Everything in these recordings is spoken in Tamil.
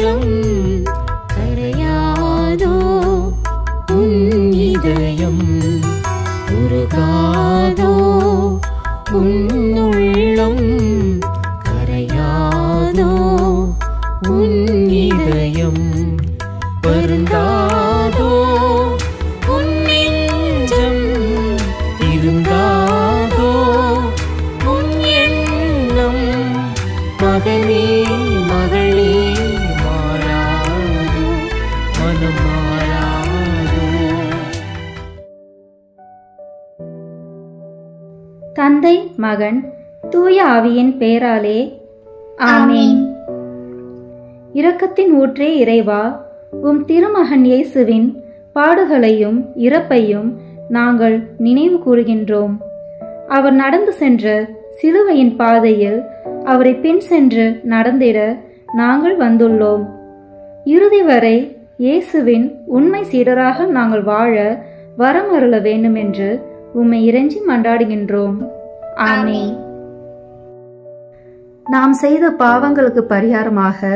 உள்ளம் கரையாதோ உன் இதயம் உருகாதோ உன் உள்ளம் கரையாதோ உன் இதயம் வருந்தாதோ உன் நெஞ்சம் இருந்தாதோ உன் எண்ணம் மகனே மகளே மாறாதோ மனம் மாறாதோ. தந்தை மகன் தூய ஆவியின் பெயராலே ஆமென். இரக்கத்தின் ஊற்றே இறைவா, உம் திருமகன் இயேசுவின் பாடுகளையும் இறப்பையும் நாங்கள் நினைவு கூறுகின்றோம். அவர் நடந்து சென்ற சிலுவையின் பாதையில் அவரை பின் சென்று நடந்திட நாங்கள் வந்துள்ளோம். இறுதி வரை இயேசுவின் உண்மை சீடராக நாங்கள் வாழ வரம் அருள வேண்டும் என்று உம்மை இறைஞ்சி மன்றாடுகின்றோம். ஆமென். நாம் செய்த பாவங்களுக்கு பரிகாரமாக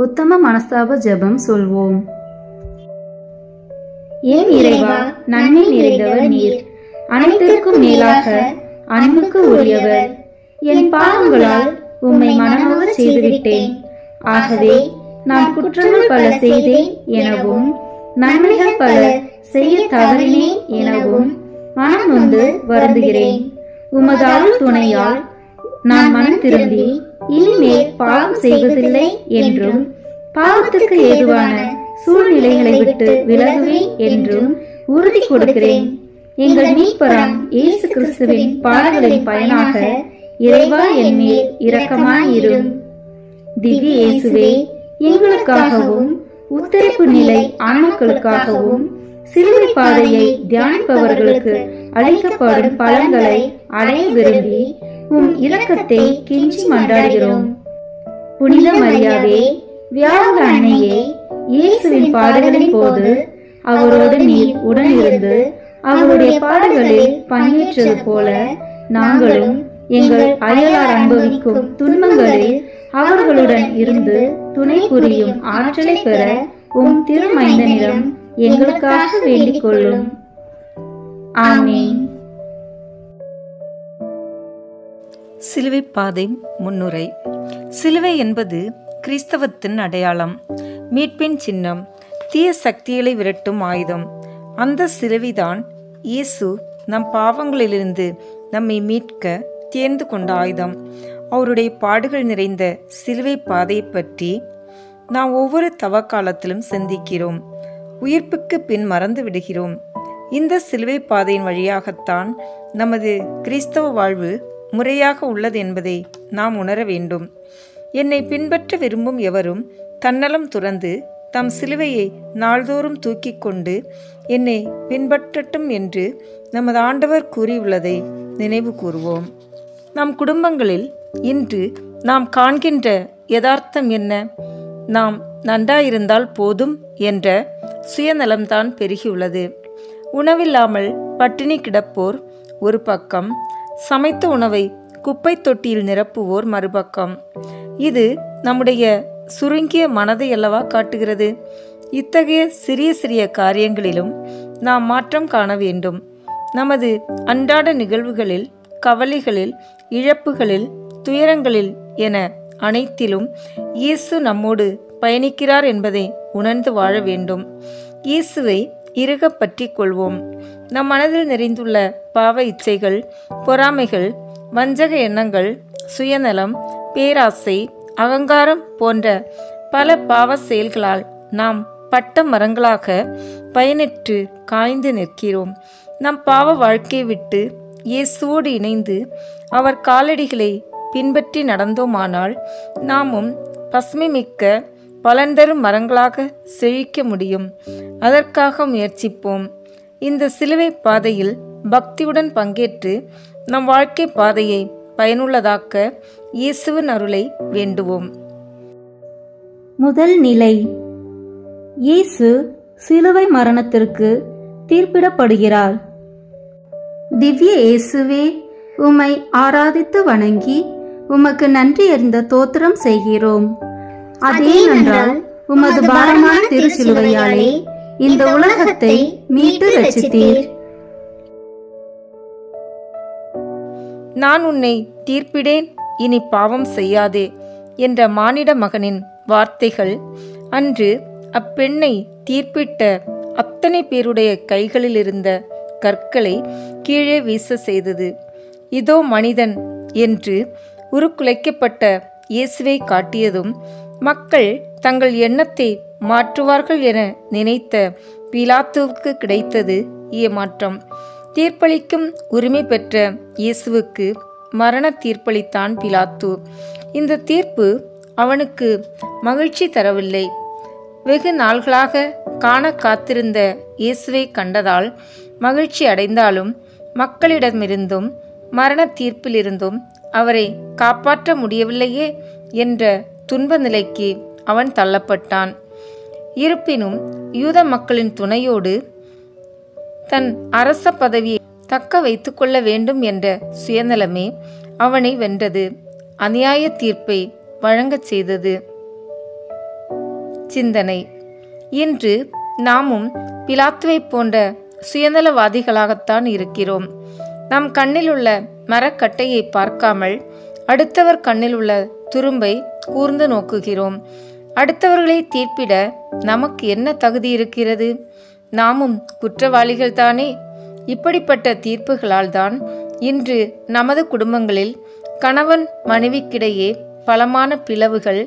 உத்தம மனஸ்தாப ஜெபம் சொல்வோம். ஏன் இறைவா, நன்மை நிறைந்தவர் நீர், அனைத்திற்கும் மேலாக அன்புக்கு உரியவர். என் பாவங்களால் உம்மை மனநோக செய்துவிட்டேன். ஆகவே நான் குற்றங்கள் பல செய்தேன் எனவும் நன்மைகள் பல செய்ய தவறினேன் எனவும் மனம் நொந்து வருந்துகிறேன். உமது அருள் துணையால் நான் மனம் திரும்பி இனிமேல் பாவம் செய்வதில்லை என்றும் பாவத்துக்கு ஏதுவான சூழ்நிலைகளை விட்டு விலகுவேன் என்றும் உறுதி கொடுக்கிறேன். எங்கள் மீட்பராம் இயேசு கிறிஸ்துவின் பாடுகளின் பயனாக இறைவா என் மேல் இரக்கமாயிரும். திவ்ய இயேசுவே, எங்களுக்காகவும் உத்தரிப்பு நிலை ஆன்மாக்களுக்காகவும் சிலுவை பாதையை தியானிப்பவர்களுக்கு அளிக்கப்படும் பலன்களை அடைய விரும்பி உம் இரக்கத்தை கெஞ்சி மன்றாடுகிறோம். புனித மரியாவே, வியாழ அன்னையே, இயேசுவின் பாடுகளின் போது அவரோடு நீர் உடன் இருந்து அவருடைய பாடுகளில் பங்கேற்றது போல நாங்களும் எங்கள் அயலார் அனுபவிக்கும் துன்பங்களில் அவர்களுடன் இருந்து துணை புரியும் ஆற்றலை பெற உம் திருமைந்தனிடம் எங்களுக்காக வேண்டிக் கொள்ளும். ஆமென். சிலுவை பாதை முன்னுரை. சிலுவை என்பது கிறிஸ்தவத்தின் அடையாளம், மீட்பின் சின்னம், தீய சக்திகளை விரட்டும் ஆயுதம். அந்த சிலுவைதான் இயேசு நம் பாவங்களிலிருந்து நம்மை மீட்க தேர்ந்து கொண்ட ஆயுதம். அவருடைய பாடுகள் நிறைந்த சிலுவை பாதையை பற்றி நாம் ஒவ்வொரு தவக்காலத்திலும் சிந்திக்கிறோம். உயிர்ப்புக்கு பின் மறந்து விடுகிறோம். இந்த சிலுவை பாதையின் வழியாகத்தான் நமது கிறிஸ்தவ வாழ்வு முறையாக உள்ளது என்பதை நாம் உணர வேண்டும். என்னை பின்பற்ற விரும்பும் எவரும் தன்னலம் துறந்து தம் சிலுவையை நாள்தோறும் தூக்கி கொண்டு என்னை பின்பற்றட்டும் என்று நமது ஆண்டவர் கூறியுள்ளதை நினைவு கூறுவோம். நம் குடும்பங்களில் இன்று நாம் காண்கின்ற யதார்த்தம் என்ன? நாம் நன்றாயிருந்தால் போதும் என்ற சுயநலம்தான் பெருகியுள்ளது. உணவில்லாமல் பட்டினி கிடப்போர் ஒரு பக்கம், சமைத்த உணவை குப்பை தொட்டியில் நிரப்புவோர் மறுபக்கம். இது நம்முடைய சுருங்கிய மனதை அல்லவா காட்டுகிறது. இத்தகைய சிறிய சிறிய காரியங்களிலும் நாம் மாற்றம் காண வேண்டும். நமது அன்றாட நிகழ்வுகளில், கவலைகளில், இழப்புகளில், துயரங்களில் என அனைத்திலும் இயேசு நம்மோடு பயணிக்கிறார் என்பதை உணர்ந்து வாழ வேண்டும். இயேசுவை இறுக பற்றி கொள்வோம். நம் மனதில் நிறைந்துள்ள பாவ இச்சைகள், பொறாமைகள், வஞ்சக எண்ணங்கள், சுயநலம், பேராசை, அகங்காரம் போன்ற பல பாவ செயல்களால் நாம் பட்ட மரங்களாக பயனற்று காய்ந்து நிற்கிறோம். நம் பாவ வாழ்க்கையை விட்டு இயேசுவோடு இணைந்து அவர் காலடிகளை பின்பற்றி நடந்தோமானால் நாமும் பசுமை மிக்க பலன் தரும் மரங்களாக செழிக்க முடியும். அதற்காக முயற்சிப்போம். இந்த சிலுவை பாதையில் பக்தியுடன் பங்கேற்று நம் வாழ்க்கை பாதையை பயனுள்ளதாக்க இயேசுவின் அருளை வேண்டுவோம். முதல் நிலை. இயேசு சிலுவை மரணத்திற்கு தீர்ப்பிடப்படுகிறார். திவ்ய இயேசுவே, உம்மை ஆராதித்து வணங்கி உமக்கு நன்றி அறிந்த தோத்திரம் செய்கிறோம். அதேனென்றால் உமது பாரமான திருச்சிலுவையாலே இந்த உலகத்தை மீட்டு ரட்சித்தீர். நான் உன்னை தீர்ப்பிடேன், இனி பாவம் செய்யாதே என்ற மானிட மகனின் வார்த்தைகள் அன்று அப்பெண்ணை தீர்ப்பிட்ட அத்தனை பேருடைய கைகளில் இருந்த கற்களை கீழே வீச செய்தது. இதோ மனிதன் என்று உருக்குலைக்கப்பட்ட இயேசுவை காட்டியதும் மக்கள் தங்கள் எண்ணத்தை மாற்றுவார்கள் என நினைத்த பிலாத்துவுக்கு கிடைத்தது ஏமாற்றம். தீர்ப்பளிக்கும் உரிமை பெற்ற இயேசுவுக்கு மரண தீர்ப்பளித்தான் பிலாத்து. இந்த தீர்ப்பு அவனுக்கு மகிழ்ச்சி தரவில்லை. வெகு நாள்களாக காண காத்திருந்த இயேசுவை கண்டதால் மகிழ்ச்சி அடைந்தாலும் மக்களிடமிருந்தும் மரண தீர்ப்பிலிருந்தும் அவரை காப்பாற்ற முடியவில்லையே என்ற துன்ப நிலைக்கு அவன் தள்ளப்பட்டான். இருப்பினும் யூத மக்களின் துணையோடு தன் அரச பதவியை தக்க வைத்துக் கொள்ள வேண்டும் என்ற சுயநலமே அவனை வென்றது, அநியாய தீர்ப்பை வழங்கச் செய்தது. சிந்தனை: இன்று நாமும் பிலாத்துவை போன்ற சுயநலவாதிகளாகத்தான் இருக்கிறோம். நம் கண்ணில் உள்ள மரக்கட்டையை பார்க்காமல் அடுத்தவர் கண்ணில் உள்ள துரும்பை கூர்ந்து நோக்குகிறோம். அடுத்தவர்களை தீர்ப்பிட நமக்கு என்ன தகுதி இருக்கிறது? நாமும் குற்றவாளிகள் தானே. இப்படிப்பட்ட தீர்ப்புகளால் தான் இன்று நமது குடும்பங்களில் கணவன் மனைவிக்கிடையே பலமான பிளவுகள்,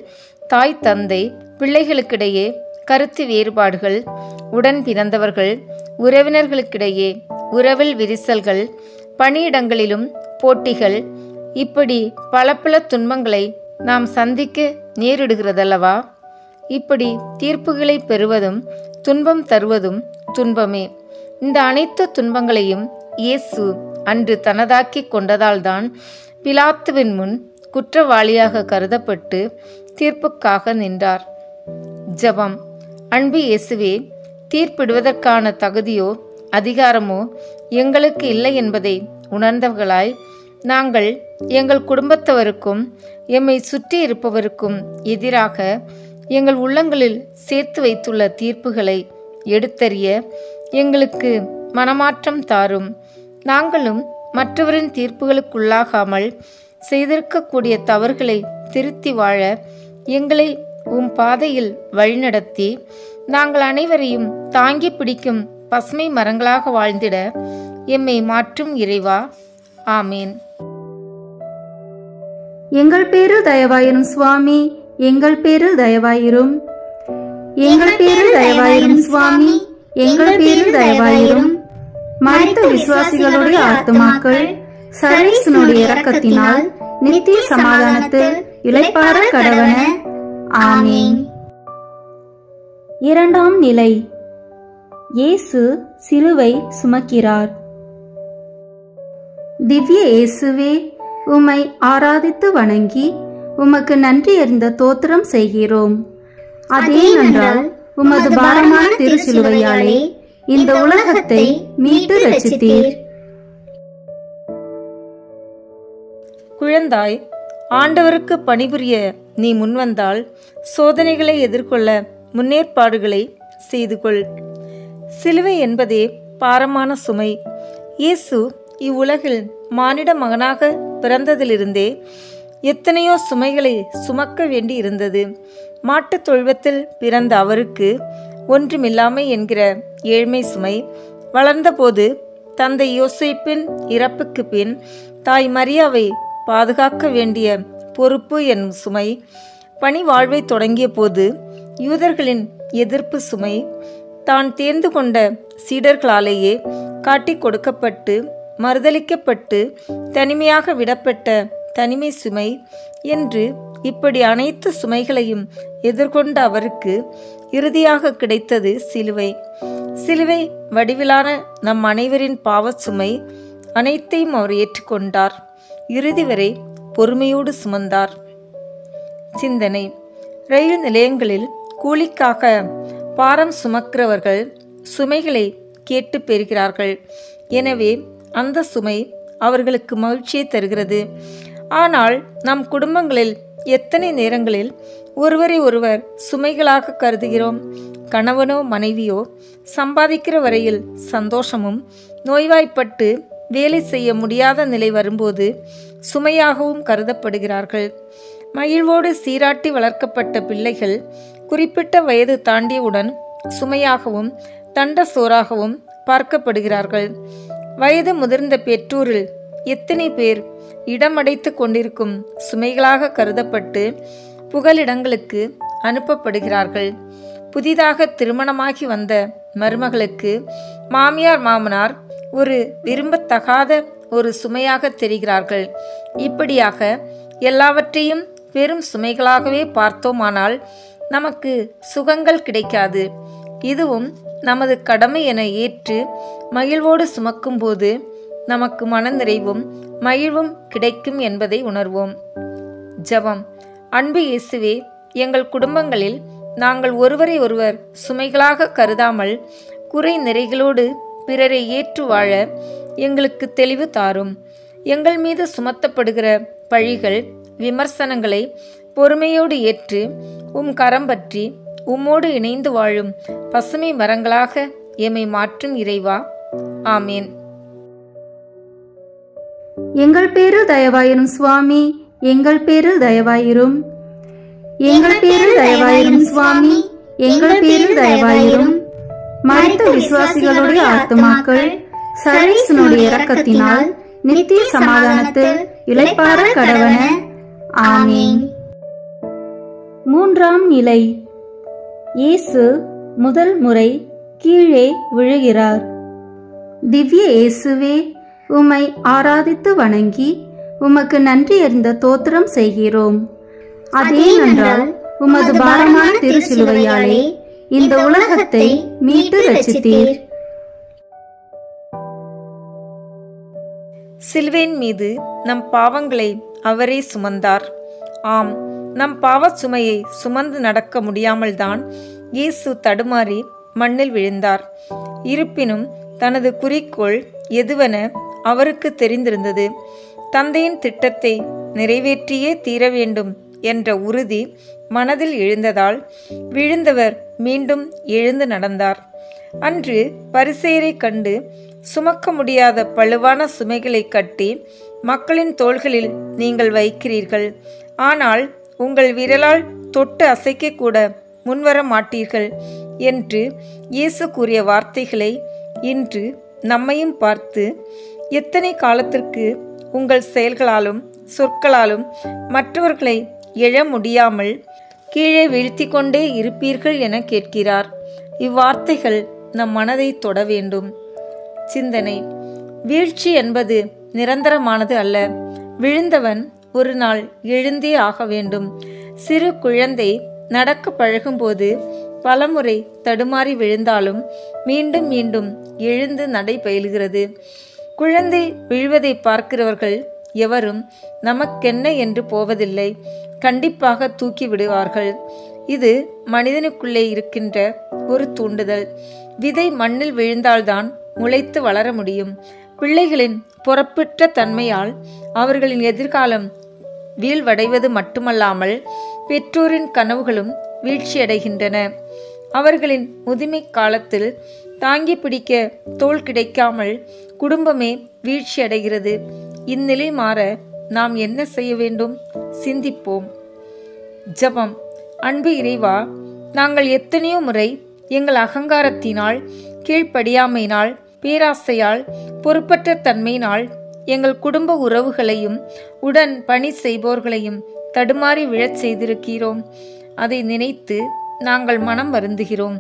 தாய் தந்தை பிள்ளைகளுக்கிடையே கருத்து வேறுபாடுகள், உடன் பிறந்தவர்கள் உறவினர்களுக்கிடையே உறவில் விரிசல்கள், பணியிடங்களிலும் போட்டிகள், இப்படி பல பல துன்பங்களை நாம் சந்திக்க நேரிடுகிறதல்லவா? இப்படி தீர்ப்புகளை பெறுவதும் துன்பம் தருவதும் துன்பமே. இந்த அனைத்து துன்பங்களையும் இயேசு அன்று தனதாக்கி கொண்டதால்தான் பிலாத்துவின் முன் குற்றவாளியாக கருதப்பட்டு தீர்ப்புக்காக நின்றார். ஜெபம். அன்பு இயேசுவே, தீர்ப்பிடுவதற்கான தகுதியோ அதிகாரமோ எங்களுக்கு இல்லை என்பதை உணர்ந்தவர்களாய் நாங்கள் எங்கள் குடும்பத்தவருக்கும் எம்மை சுற்றி இருப்பவருக்கும் எதிராக எங்கள் உள்ளங்களில் சேர்த்து வைத்துள்ள தீர்ப்புகளை எடுத்தறிய எங்களுக்கு மனமாற்றம் தாரும். நாங்களும் மற்றவரின் தீர்ப்புகளுக்குள்ளாகாமல் செய்திருக்கக்கூடிய தவறுகளை திருத்தி வாழ எங்களை உம் பாதையில் வழிநடத்தி நாங்கள் அனைவரையும் தாங்கி பிடிக்கும் பசுமை மரங்களாக வாழ்ந்திட எம்மை மாற்றும் இறைவா. ஆமேன். எங்கள் பேரில் தயவாயிரும் சுவாமி, எங்கள் பேரில் தயவாயிரும். எங்கள் பேரில் தயவாயிரும் சுவாமி, எங்கள் பேரில் தயவாயிரும். மரித்த விசுவாசிகளுடைய ஆத்துமாக்கள் சர்வேசனுடைய இரக்கத்தினால் நித்திய சமாதானத்தில் இளைப்பாற கடவன. ஆமீன். இரண்டாம் நிலை. இயேசு சிலுவை சுமக்கிறார். திவ்ய இயேசுவே, உம்மை ஆராதித்து வணங்கி உமக்கு நன்றி அறிந்த தோத்திரம் செய்கிறோம். அதேனென்றால் உமது பாரமான திருச்சிலுவையாலே இந்த உலகத்தை மீட்டு ரட்சித்தீர். குழந்தாய், ஆண்டவருக்கு பணிபுரிய நீ முன்வந்தால் சோதனைகளை எதிர்கொள்ள முன்னேற்பாடுகளை செய்து கொள். சிலுவை என்பதே பாரமான சுமை. இயேசு இவ்வுலகில் மானிட மகனாக பிறந்ததிலிருந்தே எத்தனையோ சுமைகளை சுமக்க வேண்டி இருந்தது. மாட்டுத் தொழுவத்தில் பிறந்த அவருக்கு ஒன்றுமில்லாமை என்கிற ஏழ்மை சுமை, வளர்ந்தபோது தந்தை யோசேப்பின் இறப்புக்கு பின் தாய் மரியாவை பாதுகாக்க வேண்டிய பொறுப்பு என்னும் சுமை, பணி வாழ்வை தொடங்கிய போது யூதர்களின் எதிர்ப்பு சுமை, தான் தேர்ந்து கொண்ட சீடர்களாலேயே காட்டிக் கொடுக்கப்பட்டு மறுதலிக்கப்பட்டு தனிமையாக விடப்பட்ட தனிமை சுமை என்று இப்படி அனைத்து சுமைகளையும் எதிர்கொண்ட அவருக்கு இறுதியாக கிடைத்தது சிலுவை. சிலுவை வடிவிலான நம் அனைவரின் பாவ சுமை அனைத்தையும் அவர் ஏற்றுக்கொண்டார். இறுதி வரை பொறுமையோடு சுமந்தார். சிந்தனை: ரயில் நிலையங்களில் கூலிக்காக பாரம் சுமக்கிறவர்கள் சுமைகளை கேட்டு பெறுகிறார்கள். எனவே அந்த சுமை அவர்களுக்கு மகிழ்ச்சியை தருகிறது. ஆனால் நம் குடும்பங்களில் எத்தனை நேரங்களில் ஒருவரை ஒருவர் சுமைகளாக கருதுகிறோம். கணவனோ மனைவியோ சம்பாதிக்கிற வரையில் சந்தோஷமும், நோய்வாய்ப்பட்டு வேலை செய்ய முடியாத நிலை வரும்போது சுமையாகவும் கருதப்படுகிறார்கள். மகிழ்வோடு சீராட்டி வளர்க்கப்பட்ட பிள்ளைகள் குறிப்பிட்ட வயது தாண்டியவுடன் சுமையாகவும் தண்ட சோறாகவும் பார்க்கப்படுகிறார்கள். வயது முதிர்ந்த பெற்றோரில் எத்தனை பேர் இடமடைத்து கொண்டிருக்கும் சுமைகளாக கருதப்பட்டு புகலிடங்களுக்கு அனுப்பப்படுகிறார்கள். புதிதாக திருமணமாகி வந்த மருமகளுக்கு மாமியார் மாமனார் ஒரு விரும்பத்தகாத ஒரு சுமையாக தெரிகிறார்கள். இப்படியாக எல்லாவற்றையும் பெரும் சுமைகளாகவே பார்த்தோமானால் நமக்கு சுகங்கள் கிடைக்காது. இதுவும் நமது கடமை என ஏற்று மகிழ்வோடு சுமக்கும்போது நமக்கு மனநிறைவும் மகிழ்வும் கிடைக்கும் என்பதை உணர்வோம். ஜெபம். அன்பு இயேசுவே, எங்கள் குடும்பங்களில் நாங்கள் ஒருவரை ஒருவர் சுமைகளாக கருதாமல் குறை நிறைகளோடு பிறரை ஏற்று வாழ எங்களுக்கு தெளிவு தாரும். எங்கள் மீது சுமத்தப்படுகிற பழிகள், விமர்சனங்களை பொறுமையோடு ஏற்று கரம் பற்றி உம்மோடு இணைந்து வாழும் பசுமை மரங்களாக எம்மை மாற்றும் இறைவா. ஆமேன். எங்கள் பேரில் தயவாயிரும் சுவாமி, எங்கள் பேரில் தயவாயிரும். எங்கள் பேரில் தயவாயிரும் சுவாமி, எங்கள் பேரில் தயவாயிரும். மரித்த விசுவாசிகளுடைய ஆத்துமாக்கள் சர்வேசனுடைய இரக்கத்தினால் நித்திய சமாதானத்தில் இளைப்பாற கடவன. ஆமீன். மூன்றாம் நிலை. இயேசு முதல் முறை கீழே விழுகிறார். திவ்ய இயேசுவே, உம்மை ஆராதித்து வணங்கி உமக்கு நன்றி அறிந்த தோத்திரம் செய்கிறோம். அதேனென்றால் உமது பாரமான திருச்சிலுவையாலே இந்த உலகத்தை மீட்டு ரட்சித்தீர். சிலுவையின் மீது நம் பாவங்களை அவரே சுமந்தார். ஆம், நம் பாவ சுமையை சுமந்து நடக்க முடியாமல் தான் இயேசு தடுமாறி மண்ணில் விழுந்தார். இருப்பினும் தனது குறிக்கோள் எதுவென அவருக்கு தெரிந்திருந்தது. தந்தையின் திட்டத்தை நிறைவேற்றியே தீர வேண்டும் என்ற உறுதி மனதில் எழுந்ததால் விழுந்தவர் மீண்டும் எழுந்து நடந்தார். அன்று பரிசேயரை கண்டு சுமக்க முடியாத பழுவான சுமைகளை கட்டி மக்களின் தோள்களில் நீங்கள் வைக்கிறீர்கள், ஆனால் உங்கள் விரலால் தொட்டு அசைக்க கூட முன்வர மாட்டீர்கள் என்று இயேசு கூறிய வார்த்தைகளை இன்று நம்மையும் பார்த்து, எத்தனை காலத்திற்கு உங்கள் செயல்களாலும் சொற்களாலும் மற்றவர்களை எழ முடியாமல் கீழே வீழ்த்தி கொண்டே இருப்பீர்கள் என கேட்கிறார். இவ்வார்த்தைகள் நம் மனதை தொட வேண்டும். சிந்தனை. வீழ்ச்சி என்பது நிரந்தரமானது அல்ல. விழுந்தவன் ஒரு நாள் எழுந்தே ஆக வேண்டும். சிறு குழந்தை நடக்க பழகும்போது பலமுறை தடுமாறி விழுந்தாலும் மீண்டும் மீண்டும் எழுந்து நடை பயில்கிறது. குழந்தை விழுவதை பார்க்கிறவர்கள் எவரும் நமக்கென்ன என்று போவதில்லை, கண்டிப்பாக தூக்கி விடுவார்கள். இது மனிதனுக்குள்ளே இருக்கின்ற ஒரு தூண்டுதல். விதை மண்ணில் விழுந்தால்தான் முளைத்து வளர முடியும். பிள்ளைகளின் புறப்பற்ற தன்மையால் அவர்களின் எதிர்காலம் வீழ்வடைவது மட்டுமல்லாமல் பெற்றோரின் கனவுகளும் வீழ்ச்சியடைகின்றன. அவர்களின் முதுமை காலத்தில் தாங்கி பிடிக்க தோள் கிடைக்காமல் குடும்பமே வீழ்ச்சியடைகிறது. இந்நிலை மாற நாம் என்ன செய்ய வேண்டும்? சிந்திப்போம். ஜெபம். அன்பு இறைவா, நாங்கள் எத்தனையோ முறை எங்கள் அகங்காரத்தினால், கீழ்ப்படியாமையினால், பேராசையால், பொறுப்பற்ற தன்மையினால் எங்கள் குடும்ப உறவுகளையும் உடன் பணி செய்பவர்களையும் தடுமாறி விழச் செய்திருக்கிறோம். அதை நினைத்து நாங்கள் மனம் வருந்துகிறோம்.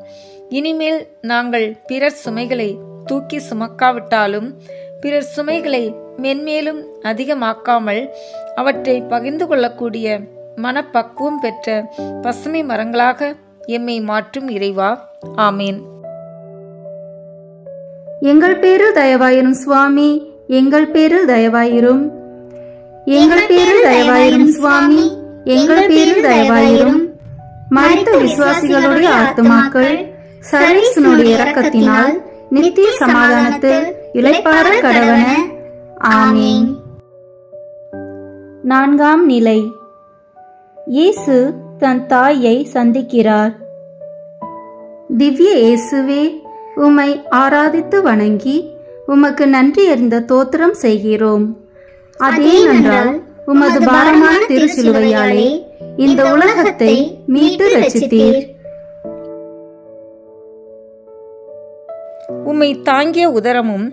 இனிமேல் நாங்கள் பிறர் சுமைகளை தூக்கி சுமக்காவிட்டாலும் பிறர் சுமைகளை மென்மேலும் அதிகமாக்காமல் அவற்றை பகிர்ந்து கொள்ளக்கூடிய மனப்பக்குவம் பெற்ற பசுமை மரங்களாக எம்மை மாற்றும் இறைவா. ஆமேன். எங்கள் பேரில் தயவாயிரும் சுவாமி, எங்கள் பேரில் தயவாயிரும். எங்கள் பேரில் தயவாயிரும் சுவாமி, எங்கள் பேரில் தயவாயிரும். மரித்த விசுவாசிகளுடைய ஆத்துமாக்கள் சர்வேசனுடைய இரக்கத்தினால் நித்திய சமாதானத்தில் இளைப்பாற கடவன. ஆமீன். 4ஆம் நிலை. இயேசு தன் தாயை சந்திக்கிறார். திவ்ய இயேசுவே, உம்மை ஆராதித்து வணங்கி உமக்கு நன்றி அறிந்த தோத்திரம் செய்கிறோம். அதேனென்றால் உமது பாரமான திருச்சிலுவையாலே இந்த உலகத்தை மீட்டு ரட்சித்தீர். உம்மை தாங்கிய உதரமும்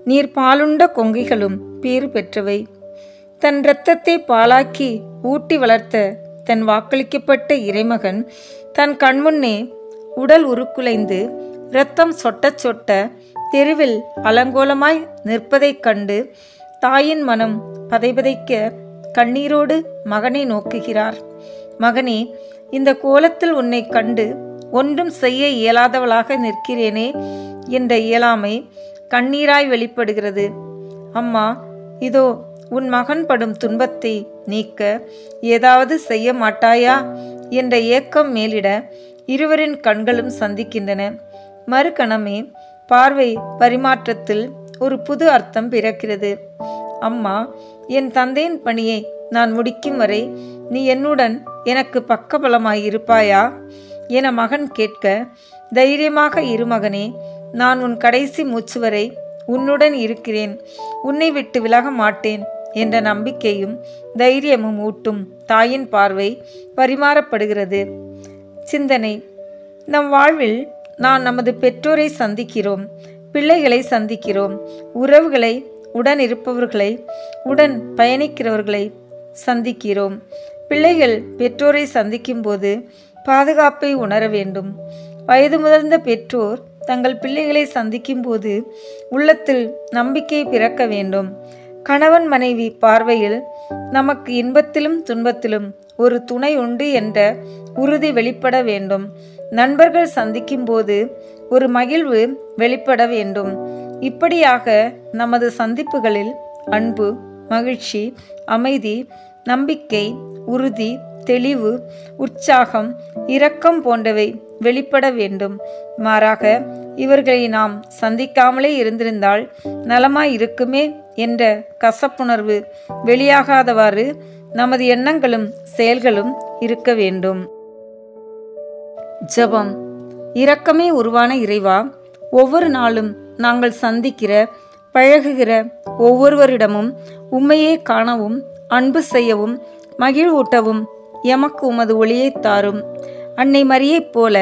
நீர் பாலுண்ட கொங்கைகளும் பேறு பெற்றவை. தன் இரத்தத்தை பாலாக்கி ஊட்டி வளர்த்த தன் வாக்களிக்கப்பட்ட இறைமகன் தன் கண்முன்னே உடல் உருக்குலைந்து இரத்தம் சொட்ட சொட்ட தெருவில் அலங்கோலமாய் நிற்பதைக் கண்டு தாயின் மனம் பதைபதைக்க கண்ணீரோடு மகனை நோக்குகிறார். மகனே, இந்த கோலத்தில் உன்னை கண்டு ஒன்றும் செய்ய இயலாதவளாக நிற்கிறேனே என்ற இயலாமை கண்ணீராய் வெளிப்படுகிறது. அம்மா, இதோ உன் மகன் படும் துன்பத்தை நீக்க ஏதாவது செய்ய மாட்டாயா என்ற ஏக்கம் மேலிட இருவரின் கண்களும் சந்திக்கின்றன. மறுகணமே பார்வை பரிமாற்றத்தில் ஒரு புது அர்த்தம் பிறக்கிறது. அம்மா, என் தந்தையின் பணியை நான் முடிக்கும் வரை நீ என்னுடன் எனக்கு பக்கபலமாயிருப்பாயா என மகன் கேட்க, தைரியமாக இரு மகனே, நான் உன் கடைசி மூச்சு வரை உன்னுடன் இருக்கிறேன், உன்னை விட்டு விலக மாட்டேன் என்ற நம்பிக்கையும் தைரியமும் ஊட்டும் தாயின் பார்வை பரிமாறப்படுகிறது. சிந்தனை. நம் வாழ்வில் நாம் நமது பெற்றோரை சந்திக்கிறோம், பிள்ளைகளை சந்திக்கிறோம், உறவுகளை, உடன் இருப்பவர்களை, உடன் பயணிக்கிறவர்களை சந்திக்கிறோம். பிள்ளைகள் பெற்றோரை சந்திக்கும் போது பாதுகாப்பை உணர வேண்டும். வயது முதிர்ந்த பெற்றோர் தங்கள் பிள்ளைகளை சந்திக்கும் போது உள்ளத்தில் நம்பிக்கை பிறக்க வேண்டும். கணவன் மனைவி பார்வையில் நமக்கு இன்பத்திலும் துன்பத்திலும் ஒரு துணை உண்டு என்ற உறுதி வெளிப்பட வேண்டும். நண்பர்கள் சந்திக்கும் போது ஒரு மகிழ்வு வெளிப்பட வேண்டும். இப்படியாக நமது சந்திப்புகளில் அன்பு, மகிழ்ச்சி, அமைதி, நம்பிக்கை, உறுதி, தெளிவு, உற்சாகம், இரக்கம் போன்றவை வெளிப்பட வேண்டும். மாறாக இவர்களை நாம் சந்திக்காமலே இருந்திருந்தால் நலமாய் இருக்குமே என்ற கசப்புணர்வு வெளியாகாதவாறு நமது எண்ணங்களும் செயல்களும் இருக்க வேண்டும். ஜெபம். இரக்கமே உருவான இறைவா, ஒவ்வொரு நாளும் நாங்கள் சந்திக்கிற, பழகுகிற ஒவ்வொருவரிடமும் உம்மையே காணவும், அன்பு செய்யவும், மகிழ்வூட்டவும் எமக்கு உமது ஒளியை தாரும். அன்னை மரியைப் போல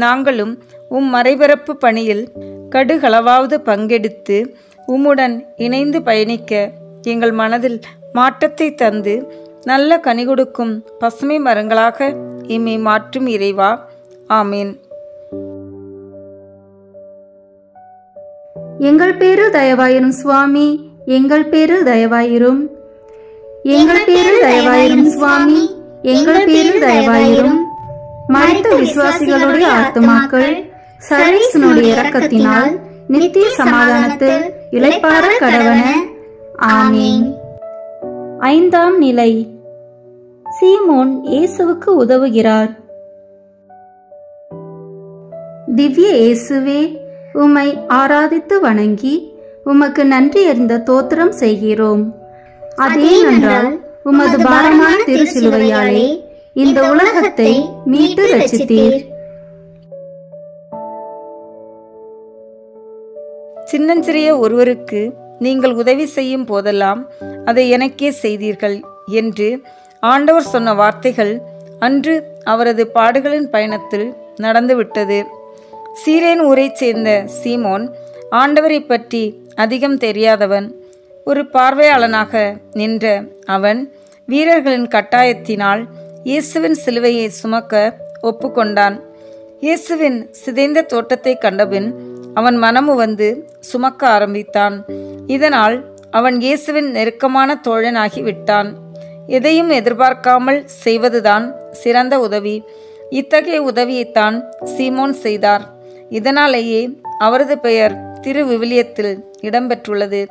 நாங்களும் மறைபரப்பு பணியில் கடுகளவாவது பங்கெடுத்து உம்முடன் இணைந்து பயணிக்க எங்கள் மனதில் மாற்றத்தை தந்து நல்ல கனி கொடுக்கும் பசுமை மரங்களாக எம்மை மாற்றும் இறைவா. ஆமீன். எங்கள் பேரில் தயவாயிரும் சுவாமி, எங்கள் பேரில் தயவாயிரும். எங்கள் பேரில் தயவாயிரும் சுவாமி, எங்கள் பேரில் தயவாயிரும். மரித்த விசுவாசிகளுடைய ஆத்துமாக்கள் சர்வேசனுடைய இரக்கத்தினால் நித்திய சமாதானத்தில் இளைப்பாற கடவன. ஆமீன். 5ஆம் நிலை. சீமோன் இயேசுவுக்கு உதவுகிறார். திவ்ய இயேசுவே, உம்மை ஆராதித்து வணங்கி உமக்கு நன்றி அறிந்த தோத்திரம் செய்கிறோம். அதேனென்றால் உமது பாரமான திருச்சிலுவையாலே இந்த உலகத்தை மீட்டு ரட்சித்தீர். சின்னஞ்சிறிய ஒருவருக்கு நீங்கள் உதவி செய்யும் போதெல்லாம் அதை எனக்கே செய்தீர்கள் என்று ஆண்டவர் சொன்ன வார்த்தைகள் அன்று அவரது பாடுகளின் பயணத்தில் நடந்துவிட்டது. சீரேன் ஊரைச் சேர்ந்த சீமோன் ஆண்டவரை பற்றி அதிகம் தெரியாதவன். ஒரு பார்வையாளனாக நின்ற அவன் வீரர்களின் கட்டாயத்தினால் இயேசுவின் சிலுவையை சுமக்க ஒப்புக்கொண்டான். இயேசுவின் சிதைந்த தோட்டத்தை கண்டபின் அவன் மனமு வந்து சுமக்க ஆரம்பித்தான். இதனால் அவன் இயேசுவின் நெருக்கமான தோழனாகிவிட்டான். எதையும் எதிர்பார்க்காமல் செய்வதுதான் சிறந்த உதவி. இத்தகைய உதவியைத்தான் சீமோன் செய்தார். இதனாலேயே அவரது பெயர் திரு விவிலியத்தில் இடம்பெற்றுள்ளது.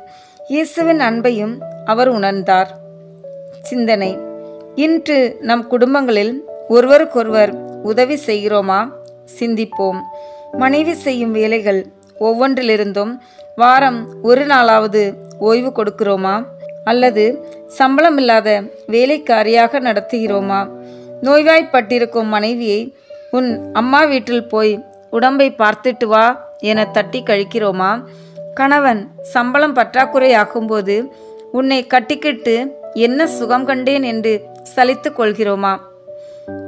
இயேசுவின் அன்பையும் அவர் உணர்ந்தார். சிந்தனை. இன்று நம் குடும்பங்களில் ஒருவருக்கொருவர் உதவி செய்கிறோமா? சிந்திப்போம். மனைவி செய்யும் வேலைகள் ஒவ்வொன்றிலிருந்தும் வாரம் ஒரு நாளாவது ஓய்வு கொடுக்கிறோமா? அல்லது சம்பளமில்லாத வேலைக்காரியாக நடத்துகிறோமா? நோய்வாய்ப்பட்டிருக்கும் மனைவியை உன் அம்மா வீட்டில் போய் உடம்பை பார்த்துட்டு வா என தட்டி கழிக்கிறோமா? கணவன் சம்பளம் பற்றாக்குறையாகும்போது உன்னை கட்டிக்கிட்டு என்ன சுகம் கண்டேன் என்று சலித்து கொள்கிறோமா?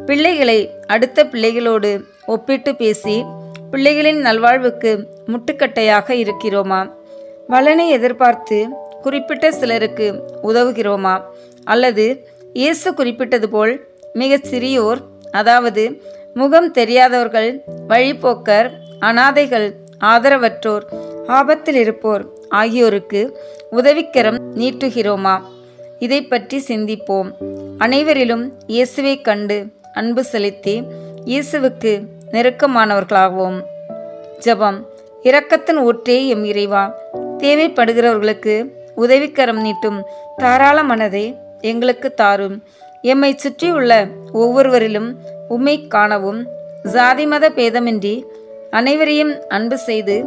பிள்ளைகளை அடுத்த பிள்ளைகளோடு ஒப்பிட்டு பேசி பிள்ளைகளின் நல்வாழ்வுக்கு முட்டுக்கட்டையாக இருக்கிறோமா? பலனை எதிர்பார்த்து குறிப்பிட்ட சிலருக்கு உதவுகிறோமா? அல்லது இயேசு குறிப்பிட்டது போல் மிகச் சிறியோர், அதாவது முகம் தெரியாதவர்கள், வழிப்போக்கர், அனாதைகள், ஆதரவற்றோர், ஆபத்தில் இருப்போர் ஆகியோருக்கு உதவிக்கரம் நீட்டுகிறோமா? இதை பற்றி சிந்திப்போம். அனைவரிலும் இயேசுவை கண்டு அன்பு செலுத்தி இயேசுவுக்கு நெருக்கமானவர்களாகவும். ஜெபம். இரக்கத்தின் ஊற்றே எம் இறைவா, தேவைப்படுகிறவர்களுக்கு உதவிக்கரம் நீட்டும் தாராள மனதை எங்களுக்கு தாரும். எம்மை சுற்றியுள்ள ஒவ்வொருவரிலும் உம்மை காணவும், ஜாதி மத பேதமின்றி அனைவரையும் அன்பு செய்து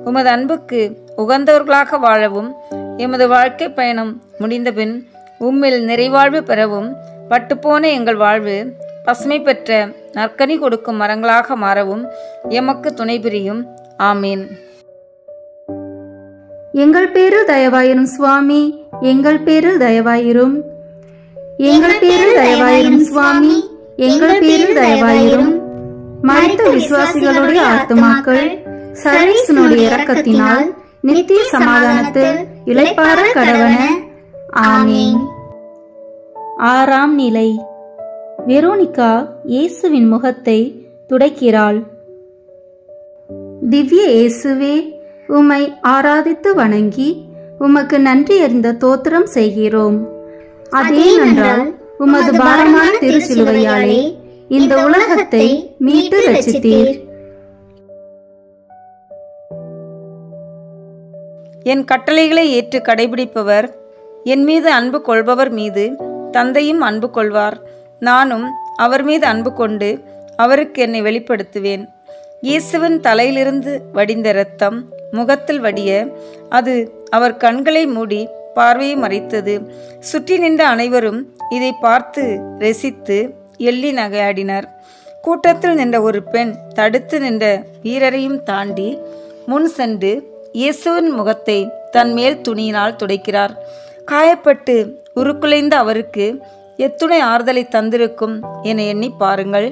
உமது அன்புக்கு உகந்தவர்களாக வாழவும், எமது வாழ்க்கை பயணம் முடிந்தபின் உம்மில் நிறைவாழ்வு பெறவும், பட்டுப்போன எங்கள் வாழ்வு பசுமை பெற்ற நற்கனி கொடுக்கும் மரங்களாக மாறவும் எமக்கு துணை புரியும். ஆமீன். எங்கள் பேரில் தயவாயிரும் சுவாமி, எங்கள் பேரில் தயவாயிரும். எங்கள் பேரில் தயவாயிரும் சுவாமி, எங்கள் பேரில் தயவாயிரும். மரித்த விசுவாசிகளுடைய ஆத்துமாக்கள் சர்வேசனுடைய இரக்கத்தினால் நித்திய சமாதானத்தில் இளைப்பாற கடவன. ஆமீன். ஆறாம் நிலை. வெரோனிகா இயேசுவின் முகத்தை துடைக்கிறாள். திவ்ய இயேசுவே, உம்மை ஆராதித்து வணங்கி உமக்கு நன்றி அறிந்த தோத்திரம் செய்கிறோம். அதேனென்றால் உமது பாரமான திருச்சிலுவையாலே இந்த உலகத்தை மீட்டு ரட்சித்தீர். என் கட்டளைகளை ஏற்று கடைபிடிப்பவர், என் மீது அன்பு கொள்பவர் மீது தந்தையும் அன்பு கொள்வார். நானும் அவர் மீது அன்பு கொண்டு அவருக்கு என்னை வெளிப்படுத்துவேன். இயேசுவின் தலையிலிருந்து வடிந்த இரத்தம் முகத்தில் வடிய அது அவர் கண்களை மூடி பார்வையை மறைத்தது. சுற்றி நின்ற அனைவரும் இதை பார்த்து ரசித்து எள்ளி நகையாடினர். கூட்டத்தில் நின்ற ஒரு பெண் தடுத்து நின்ற வீரரையும் தாண்டி முன் சென்று இயேசுவின் முகத்தை தன் மேல் துணியினால் துடைக்கிறார். காயப்பட்டு உருக்குலைந்த அவருக்கு எத்துணை ஆறுதலை தந்திருக்கும் என எண்ணி பாருங்கள்.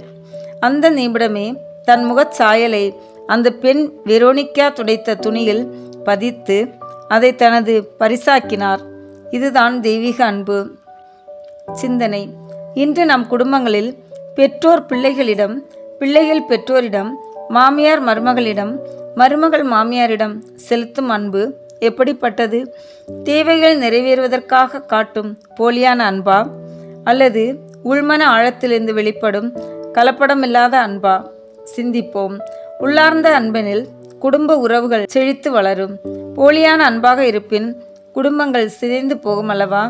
அந்த நிமிடமே தன் முகச் சாயலை அந்த பெண் வெரோனிகா துடைத்த துணியில் பதித்து அதை தனது பரிசாக்கினார். இதுதான் தெய்வீக அன்பு. சிந்தனை. இன்று நம் குடும்பங்களில் பெற்றோர் பிள்ளைகளிடம், பிள்ளைகள் பெற்றோரிடம், மாமியார் மருமகளிடம், மருமகள் மாமியாரிடம் செலுத்தும் அன்பு எப்படிப்பட்டது? தேவைகள் நிறைவேறுவதற்காக காட்டும் போலியான அன்பா, அல்லது உள்மன ஆழத்திலிருந்து வெளிப்படும் கலப்படமில்லாத அன்பா? சிந்திப்போம். உள்ளார்ந்த அன்பனில் குடும்ப உறவுகள் செழித்து வளரும். போலியான அன்பாக இருப்பின் குடும்பங்கள் சிதைந்து போகும் அல்லவா?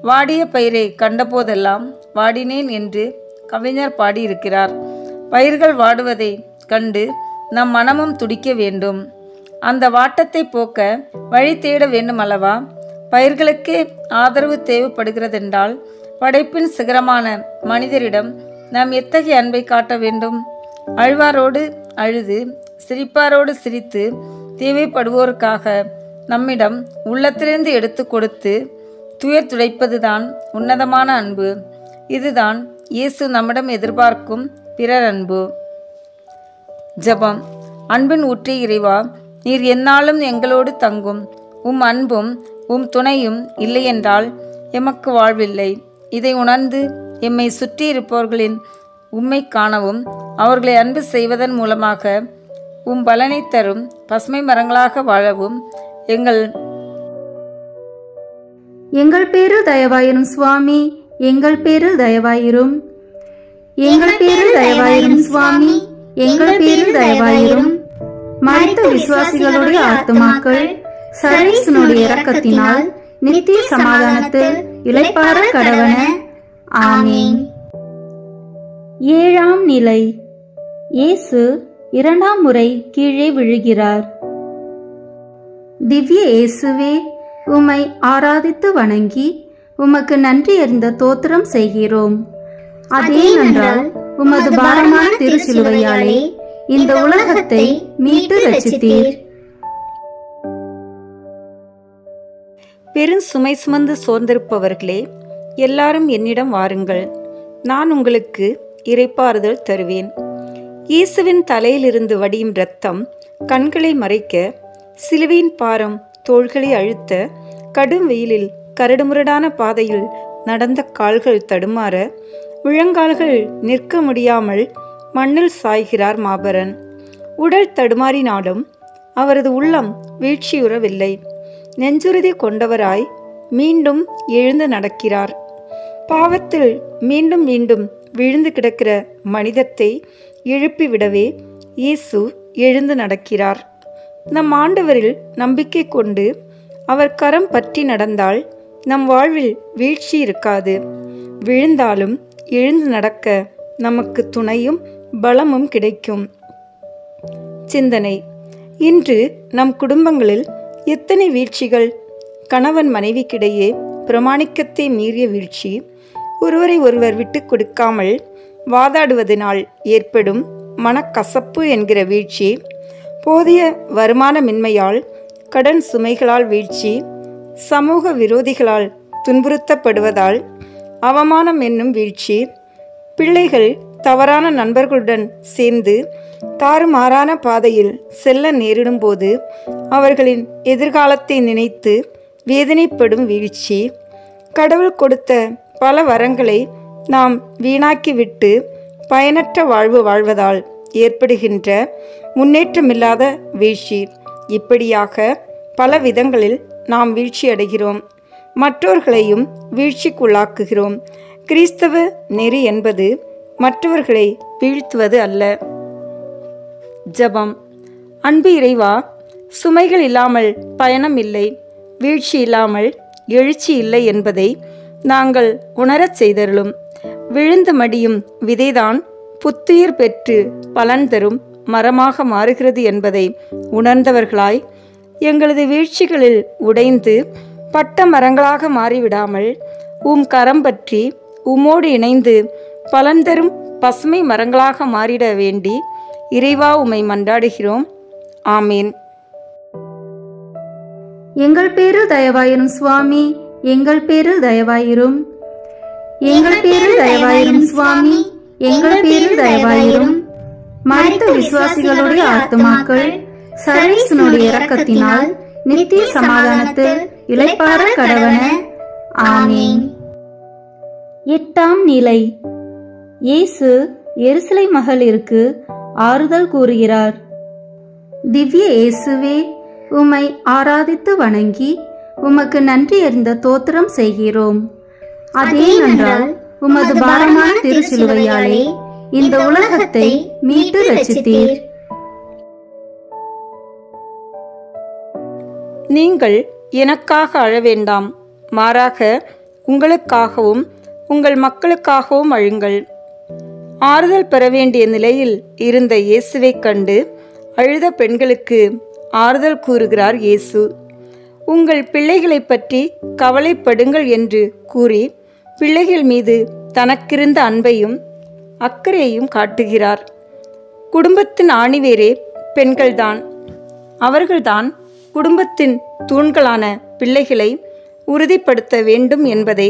வாடிய பயிரை கண்டபோதெல்லாம் வாடினேன் என்று கவிஞர் பாடியிருக்கிறார். பயிர்கள் வாடுவதை கண்டு நம் மனமும் துடிக்க வேண்டும். அந்த வாட்டத்தை போக்க வழி தேட வேண்டும் அல்லவா? பயிர்களுக்கே ஆதரவு தேவைப்படுகிறதென்றால் படைப்பின் சிகரமான மனிதரிடம் நாம் எத்தகைய அன்பை காட்ட வேண்டும்? அழுவாரோடு அழுது, சிரிப்பாரோடு சிரித்து, தேவைப்படுவோருக்காக நம்மிடம் உள்ளத்திலிருந்து எடுத்து கொடுத்து துயர் துடைப்பதுதான் உன்னதமான அன்பு. இதுதான் இயேசு நம்மிடம் எதிர்பார்க்கும் பிறர் அன்பு. ஜெபம். அன்பின் ஊற்றே இறைவா, நீர் எந்நாளும் எங்களோடு தங்கும். உம் அன்பும் உம் துணையும் இல்லையென்றால் எமக்கு வாழ்வில்லை. இதை உணர்ந்து எம்மை சுற்றி இருப்பவர்களின் உம்மை காணவும், அவர்களை அன்பு செய்வதன் மூலமாக உம் பலனை தரும் பசுமை மரங்களாக வாழவும் எங்கள் பேரில் தயவாயிரும் சுவாமி, எங்கள் பேரில் தயவாயிரும். எங்கள் பேரில் தயவாயிரும் சுவாமி, எங்கள் பேரில் தயவாயிரும். மரித்த விசுவாசிகளுடைய ஆத்துமாக்கள் சர்வேசனுடைய இரக்கத்தினால் நித்திய சமாதானத்தில் இளைப்பாற கடவன. ஆமீன். ஏழாம் நிலை. இயேசு இரண்டாம் முறை கீழே விழுகிறார். திவ்ய இயேசுவே, உம்மை ஆராதித்து வணங்கி உமக்கு நன்றி அறிந்த தோத்திரம் செய்கிறோம். அதேனென்றால் உமது பாரமான திருச்சிலுவையாலே இந்த உலகத்தை மீட்டு ரட்சித்தீர். பெருஞ்சுமை சுமந்து சோர்ந்திருப்பவர்களே, எல்லாரும் என்னிடம் வாருங்கள், நான் உங்களுக்கு இறைப்பாறுதல் தருவேன். இயேசுவின் தலையிலிருந்து வடியும் இரத்தம் கண்களை மறைக்க, சிலுவையின் பாரம் தோள்களை அழுத்த, கடும் வெயிலில் கரடுமுரடான பாதையில் நடந்த கால்கள் தடுமாற, முழங்கால்கள் நிற்க முடியாமல் மண்ணில் சாய்கிறார் மாபரன். உடல் தடுமாறினாலும் அவரது உள்ளம் வீழ்ச்சியுறவில்லை. நெஞ்சுறுதி கொண்டவராய் மீண்டும் எழுந்து நடக்கிறார். பாவத்தில் மீண்டும் மீண்டும் விழுந்து கிடக்கிற மனிதத்தை எழுப்பிவிடவே இயேசு எழுந்து நடக்கிறார். நம் ஆண்டவரில் நம்பிக்கை கொண்டு அவர் கரம் பற்றி நடந்தால் நம் வாழ்வில் வீழ்ச்சி இருக்காது. விழுந்தாலும் எழுந்து நடக்க நமக்கு துணையும் பலமும் கிடைக்கும். சிந்தனை: இன்று நம் குடும்பங்களில் எத்தனை வீழ்ச்சிகள்! கணவன் மனைவிக்கிடையே பிரமாணிக்கத்தை மீறிய வீழ்ச்சி, ஒருவரை ஒருவர் விட்டு கொடுக்காமல் வாதாடுவதனால் ஏற்படும் மனக்கசப்பு என்கிற வீழ்ச்சி, போதிய வருமானமின்மையால் கடன் சுமைகளால் வீழ்ச்சி, சமூக விரோதிகளால் துன்புறுத்தப்படுவதால் அவமானம் என்னும் வீழ்ச்சி, பிள்ளைகள் தவறான நண்பர்களுடன் சேர்ந்து தாறுமாறான பாதையில் செல்ல நேரிடும்போது அவர்களின் எதிர்காலத்தை நினைத்து வேதனைப்படும் வீழ்ச்சி, கடவுள் கொடுத்த பல வரங்களை நாம் வீணாக்கிவிட்டு பயனற்ற வாழ்வு வாழ்வதால் ஏற்படுகின்ற முன்னேற்றமில்லாத வீழ்ச்சி. இப்படியாக பல விதங்களில் நாம் வீழ்ச்சி அடைகிறோம், மற்றவர்களையும் வீழ்ச்சிக்குள்ளாக்குகிறோம். கிறிஸ்தவ நெறி என்பது மற்றவர்களை வீழ்த்துவது அல்ல. ஜெபம். அன்பு இறைவா, சுமைகள் இல்லாமல் பயணம் இல்லை, வீழ்ச்சி இல்லாமல் எழுச்சி இல்லை என்பதை நாங்கள் உணரச் செய்தருளும். விழுந்து மடியும் விதைதான் புத்துயிர் பெற்று பலன் தரும் மரமாக மாறுகிறது என்பதை உணர்ந்தவர்களாய் எங்களது வீழ்ச்சிகளில் உடைந்து பட்ட மரங்களாக மாறிவிடாமல் உம் கரம் பற்றி உம்மோடு இணைந்து பலன் தரும் பசுமை மரங்களாக மாறிட வேண்டி இறைவா உம்மை மன்றாடுகிறோம். ஆமீன். எங்கள் பேரில் தயவாயிரும் சுவாமி, எங்கள் பேரில் தயவாயிரும். எங்கள் பேரில் தயவாயிரும் சுவாமி, எங்கள் பேரில் தயவாயிரும். மரித்த விசுவாசிகளுடைய ஆத்துமாக்கள் சர்வேசனுடைய இரக்கத்தினால் நித்திய சமாதானத்தில் இளைப்பாற கடவன. ஆமீன். 8ஆம் நிலை. இயேசு எருசலேம் மகளிருக்கு ஆறுதல் கூறுகிறார். திவ்ய இயேசுவே, உம்மை ஆராதித்து வணங்கி உமக்கு நன்றி அறிந்த தோத்திரம் செய்கிறோம். அதேனென்றால் உமது பாரமான திருச்சிலுவையாலே இந்த உலகத்தை மீட்டு ரட்சித்தீர். நீங்கள் எனக்காக அழ வேண்டாம், மாறாக உங்களுக்காகவும் உங்கள் மக்களுக்காகவும் அழுங்கள். ஆறுதல் பெற வேண்டிய நிலையில் இருந்த இயேசுவை கண்டு அழுத பெண்களுக்கு ஆறுதல் கூறுகிறார் இயேசு. உங்கள் பிள்ளைகளை பற்றி கவலைப்படுங்கள் என்று கூறி பிள்ளைகள் மீது தனக்கிருந்த அன்பையும் அக்கறையையும் காட்டுகிறார். குடும்பத்தின் ஆணிவேரே பெண்கள்தான். அவர்கள்தான் குடும்பத்தின் தூண்களான பிள்ளைகளை உறுதிப்படுத்த வேண்டும் என்பதை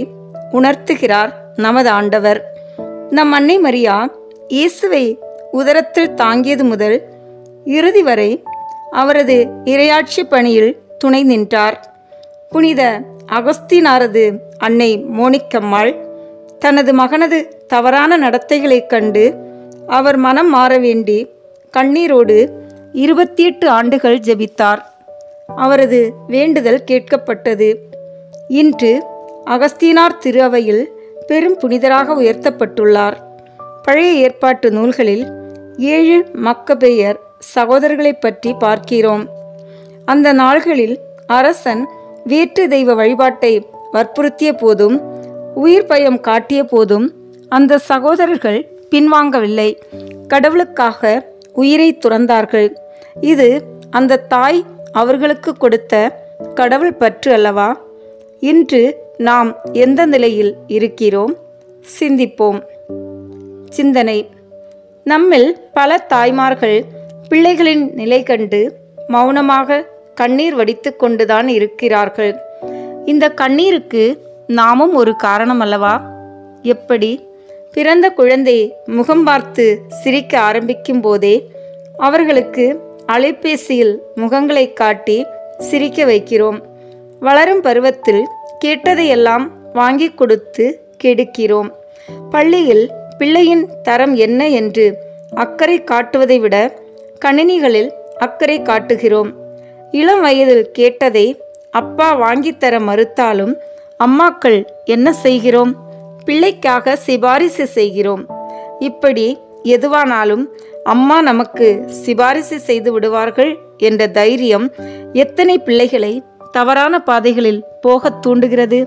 உணர்த்துகிறார் நமது ஆண்டவர். நம் அன்னை மரியா இயேசுவை உதரத்தில் தாங்கியது முதல் இறுதி வரை அவரது இறையாட்சி பணியில் துணை நின்றார். புனித அகஸ்தீனாரது அன்னை மோனிக்கம்மாள் தனது மகனது தவறான நடத்தைகளைக் கண்டு அவர் மனம் மாற வேண்டி கண்ணீரோடு 28 ஆண்டுகள் ஜெபித்தார். அவரது வேண்டுதல் கேட்கப்பட்டது. இன்று அகஸ்தீனார் திரு அவையில் பெரும் புனிதராக உயர்த்தப்பட்டுள்ளார். பழைய ஏற்பாட்டு நூல்களில் 7 மக்கபேயர் சகோதரர்களை பற்றி பார்க்கிறோம். அந்த நாள்களில் அரசன் வேற்று தெய்வ வழிபாட்டை வற்புறுத்திய போதும் உயிர் பயம் காட்டிய போதும் அந்த சகோதரர்கள் பின்வாங்கவில்லை. கடவுளுக்காக உயிரை துறந்தார்கள். இது அந்த தாய் அவர்களுக்கு கொடுத்த கடவுள் பற்று அல்லவா? இன்று நாம் எந்த நிலையில் இருக்கிறோம்? சிந்திப்போம். சிந்தனை. நம்மில் பல தாய்மார்கள் பிள்ளைகளின் நிலை கண்டு மௌனமாக கண்ணீர் வடித்து கொண்டுதான் இருக்கிறார்கள். இந்த கண்ணீருக்கு நாமும் ஒரு காரணம் அல்லவா? எப்படி? பிறந்த குழந்தை முகம் பார்த்து சிரிக்க ஆரம்பிக்கும் போதே அவர்களுக்கு அலைபேசியில் முகங்களை காட்டி சிரிக்க வைக்கிறோம். வளரும் பருவத்தில் கேட்டதையெல்லாம் வாங்கி கொடுத்து கெடுக்கிறோம். பள்ளியில் பிள்ளையின் தரம் என்ன என்று அக்கறை காட்டுவதை விட கணினிகளில் அக்கறை காட்டுகிறோம். இளம் வயதில் கேட்டதை அப்பா வாங்கித்தர மறுத்தாலும் அம்மாக்கள் என்ன செய்கிறோம்? பிள்ளைக்காக சிபாரிசு செய்கிறோம். இப்படி எதுவானாலும் அம்மா நமக்கு சிபாரிசு செய்து விடுவார்கள் என்ற தைரியம் எத்தனை பிள்ளைகளை தவறான பாதைகளில் போகத் தூண்டுகிறது.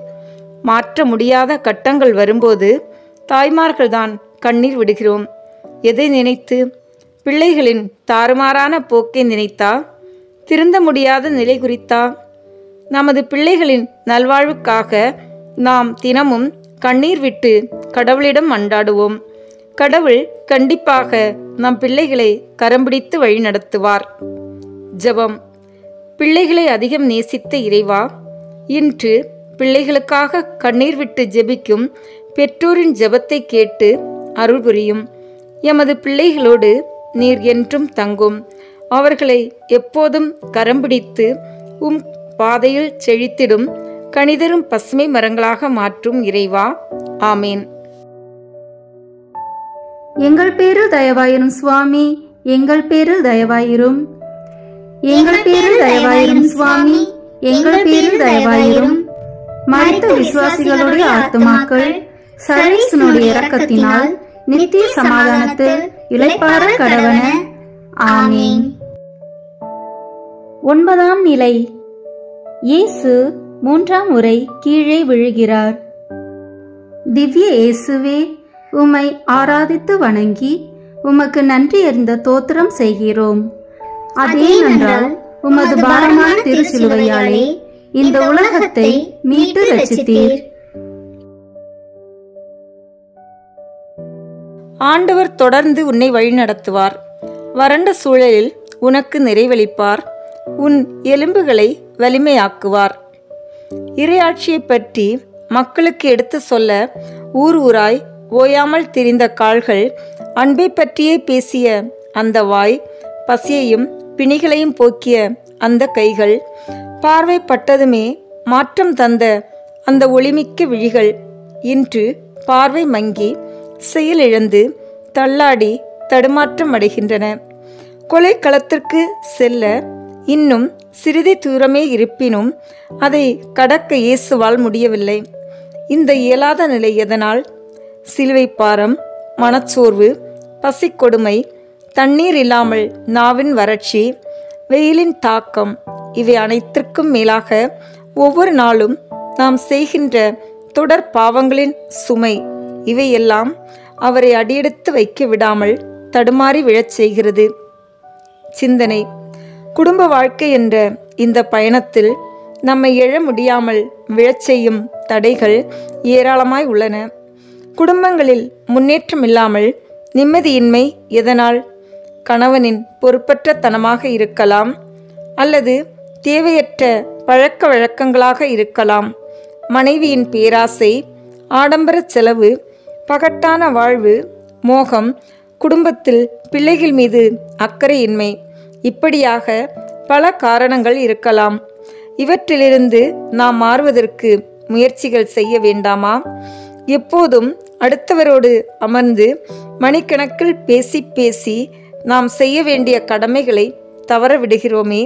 மாற்ற முடியாத கட்டங்கள் வரும்போது தாய்மார்கள்தான் கண்ணீர் விடுகிறோம். எதை நினைத்து? பிள்ளைகளின் தாறுமாறான போக்கை நினைத்தா? திருந்த முடியாத நிலை குறித்தா? நமது பிள்ளைகளின் நல்வாழ்வுக்காக நாம் தினமும் கண்ணீர் விட்டு கடவுளிடம் மன்றாடுவோம். கடவுள் கண்டிப்பாக நம் பிள்ளைகளை கரம்பிடித்து வழி நடத்துவார். ஜெபம். பிள்ளைகளை அதிகம் நேசித்த இறைவா, இன்று பிள்ளைகளுக்காக கண்ணீர் விட்டு ஜெபிக்கும் பெற்றோரின் ஜெபத்தை கேட்டு அருள் புரியும். எமது பிள்ளைகளோடு நீர் என்றும் தங்கும். அவர்களை எப்போதும் கரம்பிடித்து உம் பாதையில் செழித்திடும் கனிதரும் பசுமை மரங்களாக மாற்றும் இறைவா. ஆமேன். எங்கள் பேரில் தயவாயிரும் சுவாமி, எங்கள் பேரில் தயவாயிரும். எங்கள் பேரில் தயவாயிரும் சுவாமி, எங்கள் பேரில் தயவாயிரும். மரித்த விசுவாசிகளுடைய ஆத்துமாக்கள் சர்வேசனுடைய இரக்கத்தினால் நித்திய சமாதானத்தில் இளைப்பாற கடவன. ஆமீன். 9ஆம் நிலை. இயேசு 3ஆம் முறை கீழே விழுகிறார். திவ்ய இயேசுவே, உம்மை ஆராதித்து வணங்கி உமக்கு நன்றி அறிந்த தோத்திரம் செய்கிறோம். அதேனென்றால் உமது பாரமான திருச்சிலுவையாலே இந்த உலகத்தை மீட்டு ரட்சித்தீர். ஆண்டவர் தொடர்ந்து உன்னை வழிநடத்துவார். வறண்ட சூழலில் உனக்கு நிறைவளிப்பார். உன் எலும்புகளை வலிமையாக்குவார். இறையாட்சியை பற்றி மக்களுக்கு எடுத்து சொல்ல ஊர் ஊராய் ஓயாமல் திரிந்த கால்கள், அன்பை பற்றியே பேசிய அந்த வாய், பசியையும் பிணிகளையும் போக்கிய அந்த கைகள், பார்வைப்பட்டதுமே மாற்றம் தந்த அந்த ஒளிமிக்க விழிகள் இன்று பார்வை மங்கி செயலிழந்து தள்ளாடி தடுமாற்றம் அடைகின்றன. கொலைக்களத்திற்கு செல்ல இன்னும் சிறிது தூரமே இருப்பினும் அதை கடக்க இயேசுவால் முடியவில்லை. இந்த இயலாத நிலை எதனால்? சிலுவை பாரம், மனச்சோர்வு, பசிக்கொடுமை, தண்ணீர் இல்லாமல் நாவின் வறட்சி, வெயிலின் தாக்கம், இவை அனைத்திற்கும் மேலாக ஒவ்வொரு நாளும் நாம் செய்கின்ற தொடர் பாவங்களின் சுமை, இவையெல்லாம் அவரை அடியெடுத்து வைக்க விடாமல் தடுமாறி விழச் செய்கிறது. சிந்தனை. குடும்ப வாழ்க்கை என்ற இந்த பயணத்தில் நம்மை எழ முடியாமல் விழச் செய்யும் தடைகள் ஏராளமாய் உள்ளன. குடும்பங்களில் முன்னேற்றம் இல்லாமல் நிம்மதியின்மை எதனால்? கணவனின் பொறுப்பற்ற தனமாக இருக்கலாம், அல்லது தேவையற்ற பழக்க வழக்கங்களாக இருக்கலாம். மனைவியின் பேராசை, ஆடம்பர செலவு, பகட்டான வாழ்வு, மோகம், குடும்பத்தில் பிள்ளைகள் மீது அக்கறையின்மை, இப்படியாக பல காரணங்கள் இருக்கலாம். இவற்றிலிருந்து நாம் மாறுவதற்கு முயற்சிகள் செய்ய வேண்டாமா? எப்போதும் அடுத்தவரோடு அமர்ந்து மணிக்கணக்கில் பேசி பேசி நாம் செய்ய வேண்டிய கடமைகளை தவற விடுகிறோமே.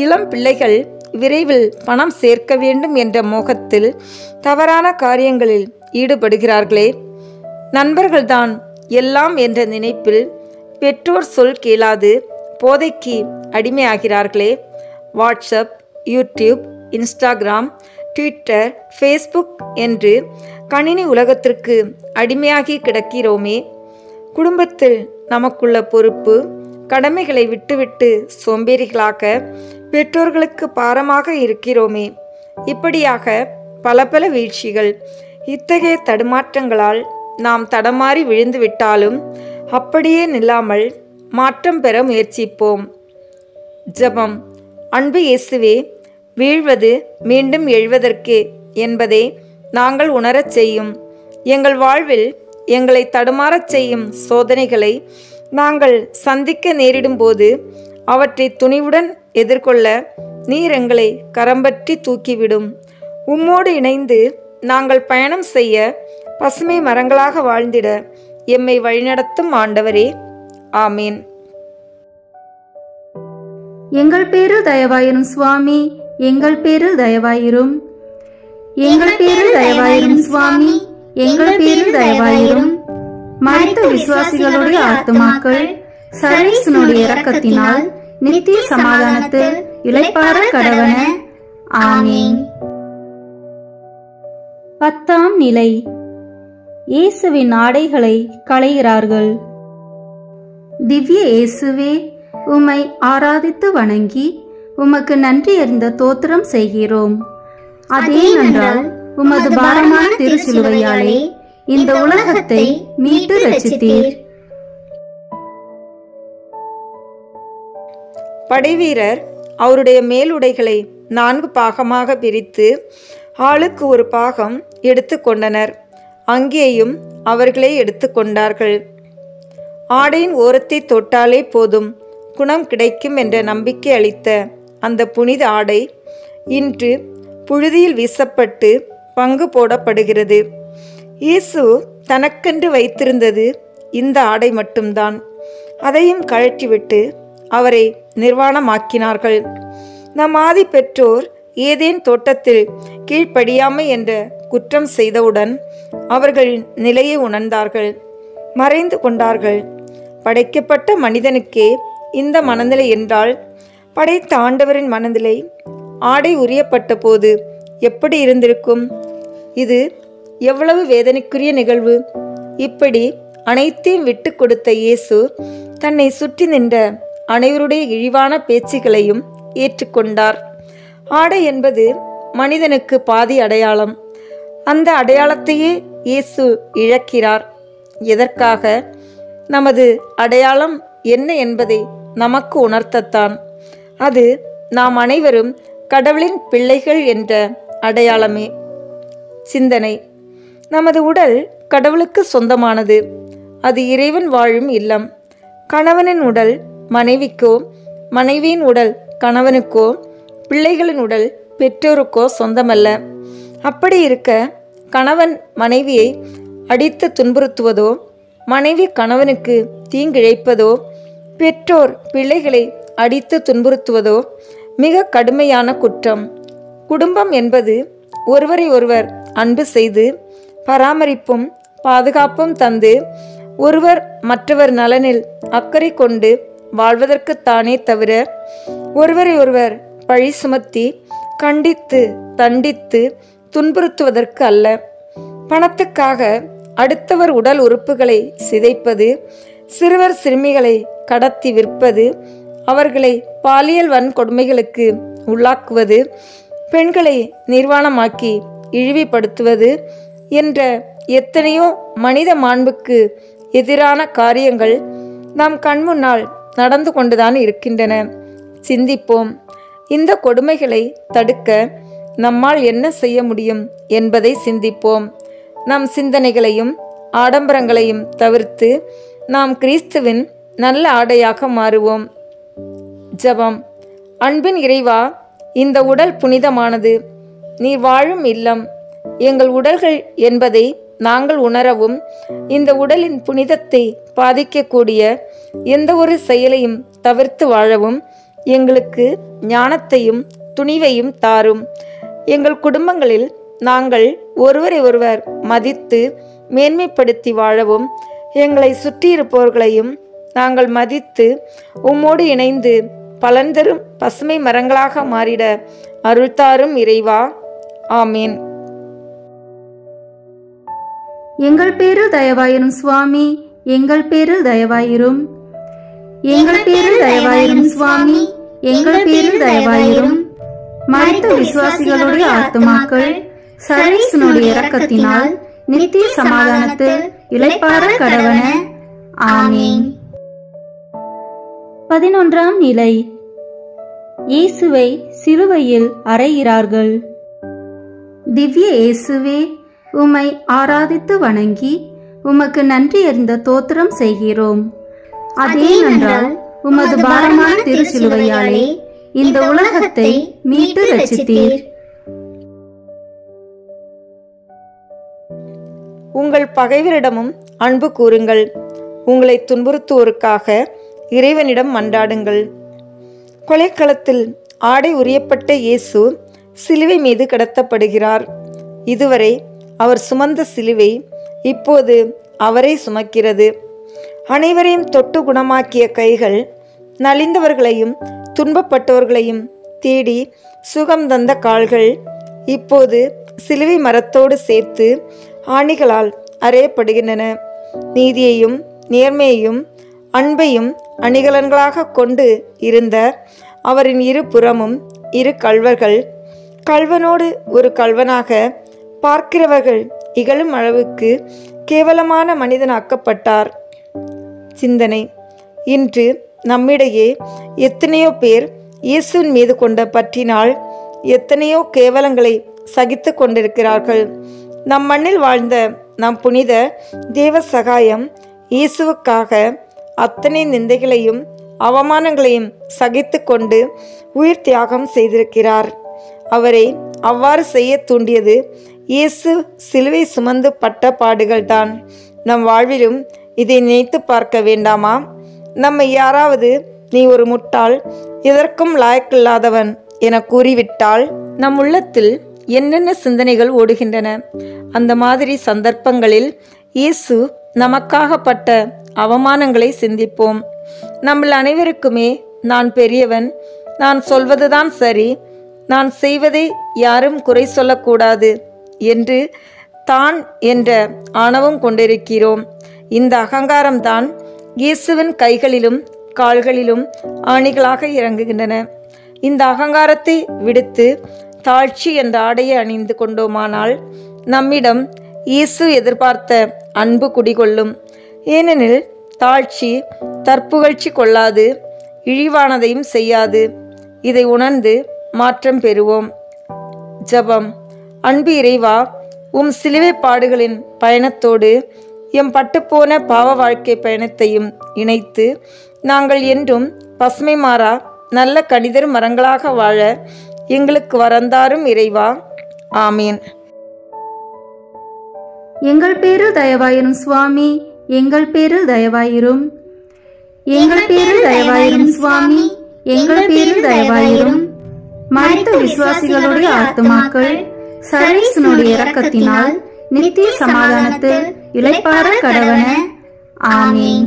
இளம் பிள்ளைகள் விரைவில் பணம் சேர்க்க வேண்டும் என்ற மோகத்தில் தவறான காரியங்களில் ஈடுபடுகிறார்களே. நண்பர்கள்தான் எல்லாம் என்ற நினைப்பில் பெற்றோர் சொல் கேளாது போதைக்கு அடிமையாகிறார்களே. WhatsApp, YouTube, Instagram, Twitter, Facebook என்று கணினி உலகத்திற்கு அடிமையாகி கிடக்கிறோமே. குடும்பத்தில் நமக்குள்ள பொறுப்பு, கடமைகளை விட்டுவிட்டு சோம்பேறிகளாக பெற்றோர்களுக்கு பாரமாக இருக்கிறோமே. இப்படியாக பல பல வீழ்ச்சிகள். இத்தகைய தடுமாற்றங்களால் நாம் தடமாறி விழுந்து விட்டாலும் அப்படியே நில்லாமல் மாற்றம் பெற முயற்சிப்போம். ஜெபம். அன்பு இயேசுவே, வீழ்வது மீண்டும் எழுவதற்கே என்பதை நாங்கள் உணரச் செய்யும். எங்கள் வாழ்வில் எங்களை தடுமாறச் செய்யும் சோதனைகளை நாங்கள் சந்திக்க நேரிடும்போது அவற்றை துணிவுடன் எதிர்கொள்ள நீர் எங்களை கரம்பற்றி தூக்கிவிடும். உம்மோடு இணைந்து நாங்கள் பயணம் செய்ய பசுமை மரங்களாக வாழ்ந்திட எம்மை வழிநடத்தும் ஆண்டவரே. ஆமீன். எங்கள் பேரில் தயவாயிரும் சுவாமி, எங்கள் பேரில் தயவாயிரும். எங்கள் பேரில் தயவாயிரும் சுவாமி, எங்கள் பேரில் தயவாயிரும். மரித்த விசுவாசிகளுடைய ஆத்துமாக்கள் சர்வேசனுடைய இரக்கத்தினால் நித்திய சமாதானத்தில் இளைப்பாற கடவன. ஆமீன். 10ஆம் நிலை. இயேசுவின் ஆடைகளை களைகிறார்கள். திவ்ய இயேசுவே, உம்மை ஆராதித்து வணங்கி உமக்கு நன்றி அறிந்த தோத்திரம் செய்கிறோம். அதேனென்றால் உமது பாரமான திருச்சிலுவையாலே இந்த உலகத்தை மீட்டு ரட்சித்தீர். படைவீரர் அவருடைய மேலுடைகளை 4 பாகமாக பிரித்து ஆளுக்கு ஒரு பாகம் எடுத்து கொண்டனர். அங்கேயும் அவர்களே எடுத்து கொண்டார்கள். ஆடையின் ஓரத்தை தொட்டாலே போதும், குணம் கிடைக்கும் என்ற நம்பிக்கை அளித்த அந்த புனித ஆடை இன்று புழுதியில் வீசப்பட்டு பங்கு போடப்படுகிறது. இயேசு தனக்கென்று வைத்திருந்தது இந்த ஆடை மட்டும்தான். அதையும் கழற்றிவிட்டு அவரை நிர்வாணமாக்கினார்கள். நம் ஆதி பெற்றோர் ஏதேன் தோட்டத்தில் கீழ்ப்படியாமை என்ற குற்றம் செய்தவுடன் அவர்கள் நிலையை உணர்ந்தார்கள், மறைந்து கொண்டார்கள். படைக்கப்பட்ட மனிதனுக்கே இந்த மனநிலை என்றால் படைத்த ஆண்டவரின் மனநிலை ஆடை உரியப்பட்ட போது எப்படி இருந்திருக்கும்? இது எவ்வளவு வேதனைக்குரிய நிகழ்வு! இப்படி அனைத்தையும் விட்டு கொடுத்த இயேசு தன்னை சுற்றி நின்ற அனைவருடைய இழிவான பேச்சுகளையும் ஏற்றுக்கொண்டார். ஆடை என்பது மனிதனுக்கு பாதி அடையாளம். அந்த அடையாளத்தையே இயேசு இழக்கிறார். எதற்காக? நமது அடையாளம் என்ன என்பதை நமக்கு உணர்த்தத்தான். அது நாம் அனைவரும் கடவுளின் பிள்ளைகள் என்ற அடையாளமே. சிந்தனை. நமது உடல் கடவுளுக்கு சொந்தமானது. அது இறைவன் வாழும் இல்லம். கணவனின் உடல் மனைவிக்கோ, மனைவியின் உடல் கணவனுக்கோ, பிள்ளைகளின் உடல் பெற்றோருக்கோ சொந்தமல்ல. அப்படி இருக்க கணவன் மனைவியை அடித்து துன்புறுத்துவதோ, மனைவி கணவனுக்கு தீங்கிழைப்பதோ, பெற்றோர் பிள்ளைகளை அடித்து துன்புறுத்துவதோ மிக கடுமையான குற்றம். குடும்பம் என்பது ஒருவரை ஒருவர் அன்பு செய்து பராமரிப்பும் பாதுகாப்பும் தந்து ஒருவர் மற்றவர் நலனில் அக்கறை கொண்டு வாழ்வதற்குத்தானே தவிர ஒருவரை ஒருவர் பழி சுமத்தி கண்டித்து தண்டித்து துன்புறுத்துவதற்கு அல்ல. பணத்துக்காக அடுத்தவர் உடல் உறுப்புகளை சிதைப்பது, சிறுவர் சிறுமிகளை கடத்தி விற்பது, அவர்களை பாலியல் வன்கொடுமைகளுக்கு உள்ளாக்குவது, பெண்களை நிர்வாணமாக்கி இழிவுபடுத்துவது என்ற எத்தனையோ மனித மாண்புக்கு எதிரான காரியங்கள் நம் கண்முன்னால் நடந்து கொண்டுதான் இருக்கின்றன. சிந்திப்போம். இந்த கொடுமைகளை தடுக்க நம்மால் என்ன செய்ய முடியும் என்பதை சிந்திப்போம். நம் சிந்தனைகளையும் ஆடம்பரங்களையும் தவிர்த்து நாம் கிறிஸ்துவின் நல்ல ஆடையாக மாறுவோம். ஜெபம். அன்பின் இறைவா, இந்த உடல் புனிதமானது. நீ வாழும் இல்லம். எங்கள் உடல்கள் என்பதை நாங்கள் உணரவும், இந்த உடலின் புனிதத்தை பாதிக்கக்கூடிய எந்த ஒரு செயலையும் தவிர்த்து வாழவும் எங்களுக்கு ஞானத்தையும் துணிவையும் தாரும். எங்கள் குடும்பங்களில் நாங்கள் ஒருவரை ஒருவர் மதித்து மேன்மைப்படுத்தி வாழவும், எங்களை சுற்றியிருப்பவர்களையும் நாங்கள் மதித்து உம்மோடு இணைந்து பலன் தரும் பசுமை மரங்களாக மாறிட அருள்தாரும் இறைவா. ஆமீன். எங்கள் பேரில் தயவாயிரும் சுவாமி, எங்கள் பேரில் தயவாயிரும். எங்கள் பேரில் தயவாயிரும் சுவாமி, எங்கள் பேரில் தயவாயிரும். மரித்த விசுவாசிகளுடைய ஆத்துமாக்கள் சர்வேசனுடைய இரக்கத்தினால் நித்திய சமாதானத்தில் இளைப்பாற கடவன. ஆமீன். 11ஆம் நிலை. இயேசுவை சிலுவையில் அறைகிறார்கள். திவ்ய இயேசுவே, உம்மை ஆராதித்து வணங்கி உமக்கு நன்றி அறிந்த தோத்திரம் செய்கிறோம். அதேனென்றால் உமது பாரமான திருச்சிலுவையாலே இந்த உலகத்தை மீட்டு ரட்சித்தீர். உங்கள் பகைவரிடமும் அன்பு கூறுங்கள். உங்களை துன்புறுத்துவோருக்காக இறைவனிடம் மன்றாடுங்கள். கொலைக்களத்தில் ஆடை உரியப்பட்ட இயேசு சிலுவை மீது கடத்தப்படுகிறார். இதுவரை அவர் சுமந்த சிலுவை இப்போது அவரை சுமக்கிறது. அனைவரையும் தொட்டு குணமாக்கிய கைகள் நலிந்தவர்களையும் துன்பப்பட்டவர்களையும் தேடி சுகம் தந்த கால்கள் இப்போது சிலுவை மரத்தோடு சேர்த்து ஆணிகளால் அறையப்படுகின்றன. நீதியையும் நேர்மையையும் அன்பையும் அணிகலன்களாக கொண்டு இருந்த அவரின் இரு புறமும் இரு கள்வர்கள், கள்வனோடு ஒரு கள்வனாக பார்க்கிறவர்கள் இகழும் அளவுக்கு கேவலமான மனிதனாக்கப்பட்டார். சிந்தனை: இன்று நம்மிடையே எத்தனையோ பேர் இயேசுவின் மீது கொண்ட பற்றினால் எத்தனையோ கேவலங்களை சகித்து கொண்டிருக்கிறார்கள். நம் மண்ணில் வாழ்ந்த நம் புனித தேவ சகாயம் இயேசுவுக்காக அத்தனை நிந்தைகளையும் அவமானங்களையும் சகித்து கொண்டு உயிர் தியாகம் செய்திருக்கிறார். அவரை அவ்வாறு செய்ய தூண்டியது இயேசு சிலுவை சுமந்து பட்ட பாடுகள்தான். நம் வாழ்விலும் இதை நினைத்து பார்க்க வேண்டாமா? நம்மை யாராவது நீ ஒரு முட்டாள், எதற்கும் லாயக்கில்லாதவன் என கூறிவிட்டால் நம் உள்ளத்தில் என்னென்ன சிந்தனைகள் ஓடுகின்றன? அந்த மாதிரி சந்தர்ப்பங்களில் இயேசு நமக்காக பட்ட அவமானங்களை சிந்திப்போம். நம்மள் அனைவருக்குமே நான் பெரியவன், நான் சொல்வதுதான் சரி, நான் செய்வதை யாரும் குறை சொல்லக்கூடாது என்று தான் என்ற ஆணவம் கொண்டிருக்கிறோம். இந்த அகங்காரம்தான் இயேசுவின் கைகளிலும் கால்களிலும் ஆணிகளாக இறங்குகின்றன. இந்த அகங்காரத்தை விடுத்து தாழ்ச்சி என்ற ஆடையை அணிந்து கொண்டோமானால் நம்மிடம் இயேசு எதிர்பார்த்த அன்பு குடிகொள்ளும். ஏனெனில் தாழ்ச்சி தற்புகழ்ச்சி கொள்ளாது, இழிவானதையும் செய்யாது. இதை உணர்ந்து மாற்றம் பெறுவோம். ஜெபம். அன்பு இறைவா, உம் சிலுவை பாடுகளின் பயணத்தோடு எம் பட்டுப்போன பாவ வாழ்க்கை பயணத்தையும் இணைத்து நாங்கள் என்றும் பசுமை மாறா நல்ல கனிதர் மரங்களாக வாழ எங்களுக்கு வரந்தாரும் இறைவா. ஆமீன். எங்கள் பேரில் தயவாயிரும் சுவாமி, எங்கள் பேரில் தயவாயிரும். எங்கள் பேரில் தயவாயிரும் சுவாமி, எங்கள் பேரில் தயவாயிரும். மரித்த விசுவாசிகளுடைய ஆத்துமாக்கள் சர்வேசனுடைய இரக்கத்தினால் நித்திய சமாதானத்தில் இளைப்பாற கடவன. ஆமீன்.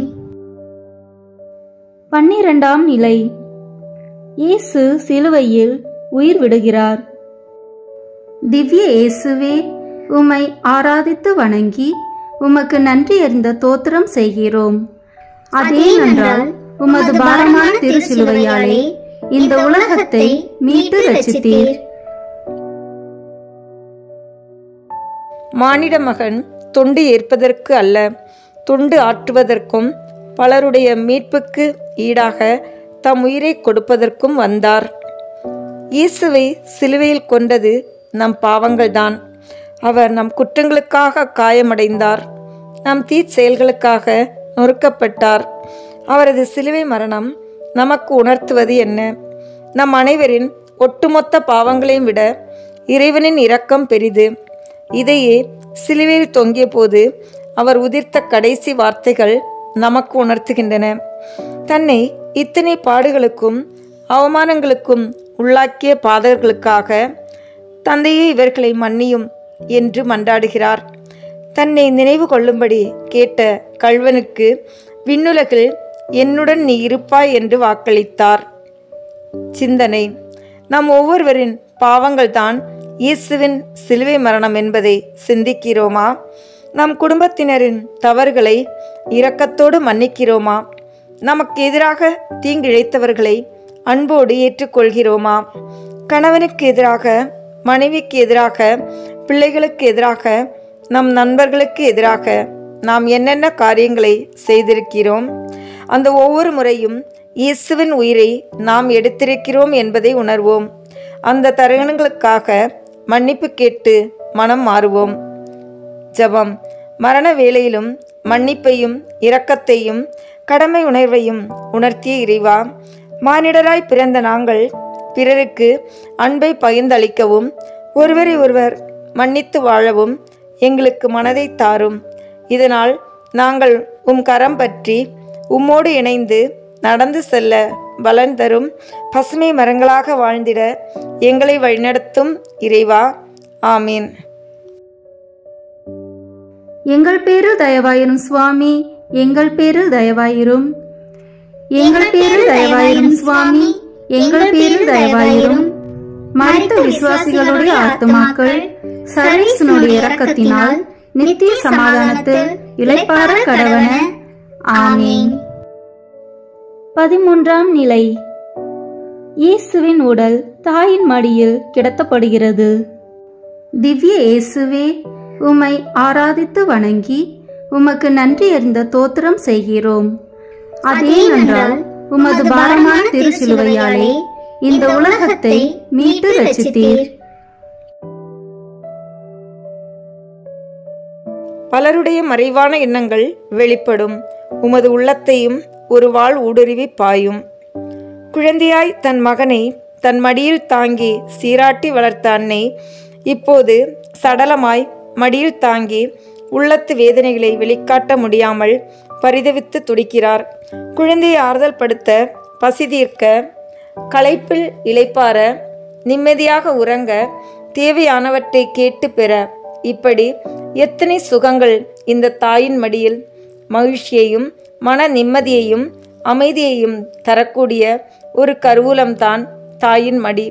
12ஆம் நிலை. இயேசு சிலுவையில் உயிர் விடுகிறார். திவ்ய இயேசுவே, உம்மை ஆராதித்து வணங்கி உமக்கு நன்றி அறிந்த தோத்திரம் செய்கிறோம். அதேனென்றால் உமது பாரமான திருச்சிலுவையாலே இந்த உலகத்தை மீட்டு ரட்சித்தீர். மானிட மகன் தொண்டு ஏற்பதற்கு அல்ல, தொண்டு ஆற்றுவதற்கும் பலருடைய மீட்புக்கு ஈடாக தம் உயிரை கொடுப்பதற்கும் வந்தார். இயேசுவை சிலுவையில் கொண்டது நம் பாவங்கள்தான். அவர் நம் குற்றங்களுக்காக காயமடைந்தார், நம் தீச்செயல்களுக்காக நொறுக்கப்பட்டார். அவரது சிலுவை மரணம் நமக்கு உணர்த்துவது என்ன? நம் அனைவரின் ஒட்டுமொத்த பாவங்களையும் விட இறைவனின் இரக்கம் பெரிது. இதையே சிலுவையில் தொங்கிய போது அவர் உதிர்த்த கடைசி வார்த்தைகள் நமக்கு உணர்த்துகின்றன. தன்னை இத்தனை பாடுகளுக்கும் அவமானங்களுக்கும் உள்ளாக்கிய பாதகர்களுக்காக தந்தையே இவர்களை மன்னியும் என்று மன்றாடுகிறார். தன்னை நினைவு கொள்ளும்படி கேட்ட கள்வனுக்கு விண்ணுலகில் என்னுடன் நீ இருப்பாய் என்று வாக்களித்தார். சிந்தனை: நம் ஒவ்வொருவரின் பாவங்கள்தான் இயேசுவின் சிலுவை மரணம் என்பதை சிந்திக்கிறோமா? நம் குடும்பத்தினரின் தவறுகளை இரக்கத்தோடு மன்னிக்கிறோமா? நமக்கு எதிராக தீங்கிழைத்தவர்களை அன்போடு ஏற்றுக்கொள்கிறோமா? கணவனுக்கு எதிராக, மனைவிக்கு எதிராக, பிள்ளைகளுக்கு எதிராக, நம் நண்பர்களுக்கு எதிராக நாம் என்னென்ன காரியங்களை செய்திருக்கிறோம்? அந்த ஒவ்வொரு முறையும் இயேசுவின் உயிரை நாம் எடுத்திருக்கிறோம் என்பதை உணர்வோம். அந்த தருணங்களுக்காக மன்னிப்பு கேட்டு மனம் மாறுவோம். ஜெபம். மரண வேளையிலும் மன்னிப்பையும் இரக்கத்தையும் கடமை உணர்வையும் உணர்த்திய இறைவா, மானிடராய் பிறந்த நாங்கள் பிறருக்கு அன்பை பகிர்ந்தளிக்கவும் ஒருவரை ஒருவர் மன்னித்து வாழவும் எங்களுக்கு மனதை தாரும். இதனால் நாங்கள் உம் கரம் பற்றி உம்மோடு இணைந்து நடந்து செல்ல பலன் தரும் பசுமை மரங்களாக வாழ்ந்திட எங்களை வழிநடத்தும் இறைவா. ஆமீன். எங்கள் பேரில் தயவாயிரும் சுவாமி, எங்கள் பேரில் தயவாயிரும். எங்கள் பேரில் தயவாயிரும் சுவாமி, எங்கள் பேரில் தயவாயிரும். மரித்த விசுவாசிகளுடைய ஆத்துமாக்கள் சர்வேசனுடைய இரக்கத்தினால் நித்திய சமாதானத்தில் இளைப்பாற கடவன. ஆமீன். 13ஆம் நிலை. இயேசுவின் உடல் தாயின் மடியில் கிடத்தப்படுகிறது. திவ்ய இயேசுவே, உம்மை ஆராதித்து வணங்கி உமக்கு நன்றி அறிந்த தோத்திரம் செய்கிறோம். அதேனென்றால் உமது பாரமான திருச்சிலுவையாலே இந்த உலகத்தை மீட்டு ரட்சித்தீர். பலருடைய மறைவான எண்ணங்கள் வெளிப்படும். உமது உள்ளத்தையும் ஒரு வாள் ஊடுருவி பாயும். குழந்தையாய் தன் மகனை தன் மடியில் தாங்கி சீராட்டி வளர்த்த அன்னை இப்போது சடலமாய் மடியில் தாங்கி உள்ளத்து வேதனைகளை வெளிக்காட்ட முடியாமல் பரிதவித்து துடிக்கிறார். குழந்தையை ஆறுதல் படுத்த, பசி தீர்க்க, களைப்பில் இளைப்பாற, நிம்மதியாக உறங்க, தேவையானவற்றை கேட்டு பெற, இப்படி எத்தனை சுகங்கள் இந்த தாயின் மடியில்! மகிழ்ச்சியையும் மன நிம்மதியையும் அமைதியையும் தரக்கூடிய ஒரு கருவூலம்தான் தாயின் மடி.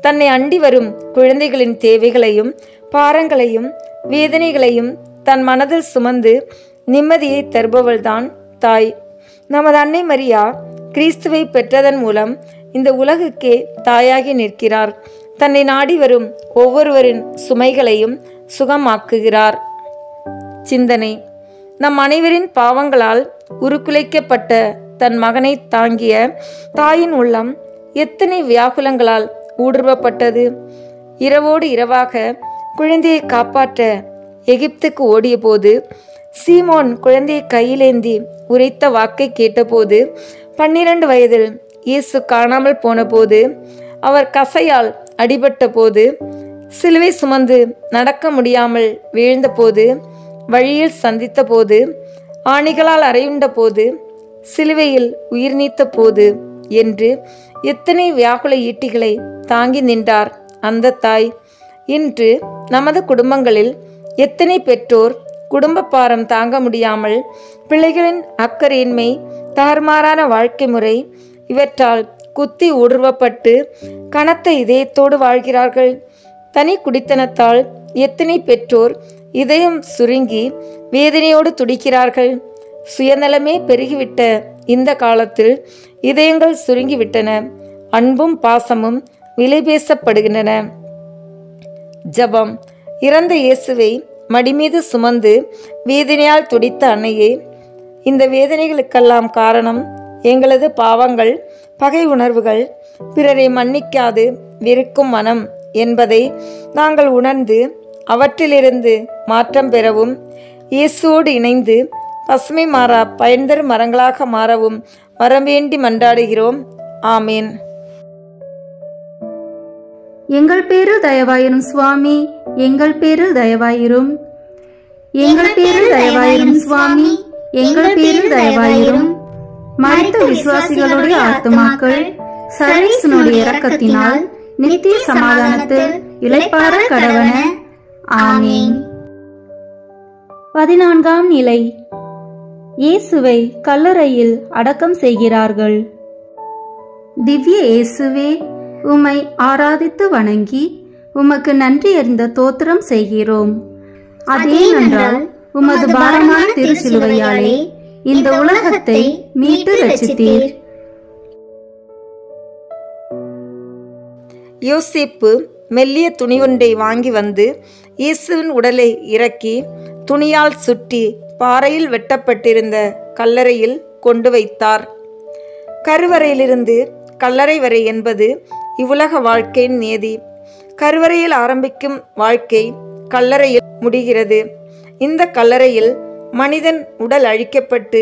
தன்னை அண்டி வரும் குழந்தைகளின் தேவைகளையும் பாரங்களையும் வேதனைகளையும் தன் மனதில் சுமந்து நிம்மதியை தருபவள்தான் தாய். நமது அன்னை மரியா கிறிஸ்துவை பெற்றதன் மூலம் இந்த உலகுக்கே தாயாகி நிற்கிறார். தன்னை நாடி வரும் ஒவ்வொருவரின் சுமைகளையும் சுகமாக்குகிறார். சிந்தனை. நம் அனைவரின் பாவங்களால் உருக்குலைக்கப்பட்ட தன் மகனை தாங்கிய தாயின் உள்ளம் எத்தனை வியாகுலங்களால் ஊடுருவப்பட்டது! இரவோடு இரவாக குழந்தையை காப்பாற்ற எகிப்துக்கு ஓடிய போது, சீமோன் குழந்தையை கையிலேந்தி உரைத்த வாக்கை கேட்டபோது, 12 வயதில் இயேசு காணாமல் போன போது, அவர் கசையால் அடிபட்ட போது, சிலுவை சுமந்து நடக்க முடியாமல் வீழ்ந்த போது, வழியில் சந்தித்த போது, ஆணிகளால் அறையுண்ட போது, சிலுவையில் உயிர் நீத்த போது என்று எத்தனை வியாகுல ஈட்டிகளை தாங்கி நின்றார் அந்த தாய். இன்று நமது குடும்பங்களில் எத்தனை பெற்றோர் குடும்ப பாரம் தாங்க முடியாமல் பிள்ளைகளின் அக்கறையின்மை, தாறுமாறான வாழ்க்கை முறை இவற்றால் குத்தி ஊடுருவப்பட்டு கனத்த இதயத்தோடு வாழ்கிறார்கள். தனி குடித்தனத்தால் எத்தனை பெற்றோர் இதயம் சுருங்கி வேதனையோடு துடிக்கிறார்கள். சுயநலமே பெருகிவிட்ட இந்த காலத்தில் இதயங்கள் சுருங்கிவிட்டன. அன்பும் பாசமும் விலை பேசப்படுகின்றன. ஜெபம். இறந்த இயேசுவை மடிமீது சுமந்து வேதனையால் துடித்த அன்னையே, இந்த வேதனைகளுக்கெல்லாம் காரணம் எங்களது பாவங்கள், பகை உணர்வுகள், பிறரை மன்னிக்காது வெறுக்கும் மனம் என்பதை நாங்கள் உணர்ந்து அவற்றிலிருந்து மாற்றம் பெறவும், இயேசுவோடு இணைந்து பசுமை மாறா பயன்தரும் மரங்களாக மாறவும் வரவேண்டி மன்றாடுகிறோம். ஆமீன். எங்கள் பேரில் தயவாயிரும் சுவாமி, எங்கள் பேரில் தயவாயிரும். எங்கள் பேரில் தயவாயிரும் சுவாமி, எங்கள் பேரில் தயவாயிரும். மரித்த விசுவாசிகளுடைய ஆத்துமாக்கள் சர்வேசனுடைய இரக்கத்தினால் நித்திய சமாதானத்தில் இளைப்பாற கடவன. ஆமீன். 14ஆம் நிலை. இயேசுவை கல்லறையில் அடக்கம் செய்கிறார்கள். திவ்ய இயேசுவே, உம்மை ஆராதித்து வணங்கி உமக்கு நன்றி அறிந்த தோத்திரம் செய்கிறோம். அதேனென்றால் உமது பாரமான திருச்சிலுவையாலே இந்த உலகத்தை மீட்டு ரட்சித்தீர். யோசேப்பு மெல்லிய துணி ஒன்றை வாங்கி வந்து இயேசுவின் உடலை இறக்கி துணியால் சுற்றி பாறையில் வெட்டப்பட்டிருந்த கல்லறையில் கொண்டு வைத்தார். கருவறையிலிருந்து கல்லறை வரை என்பது இவ்வுலக வாழ்க்கையின் நியதி. கருவறையில் ஆரம்பிக்கும் வாழ்க்கை கல்லறையில் முடிகிறது. இந்த கல்லறையில் மனிதன் உடல் அழிக்கப்பட்டு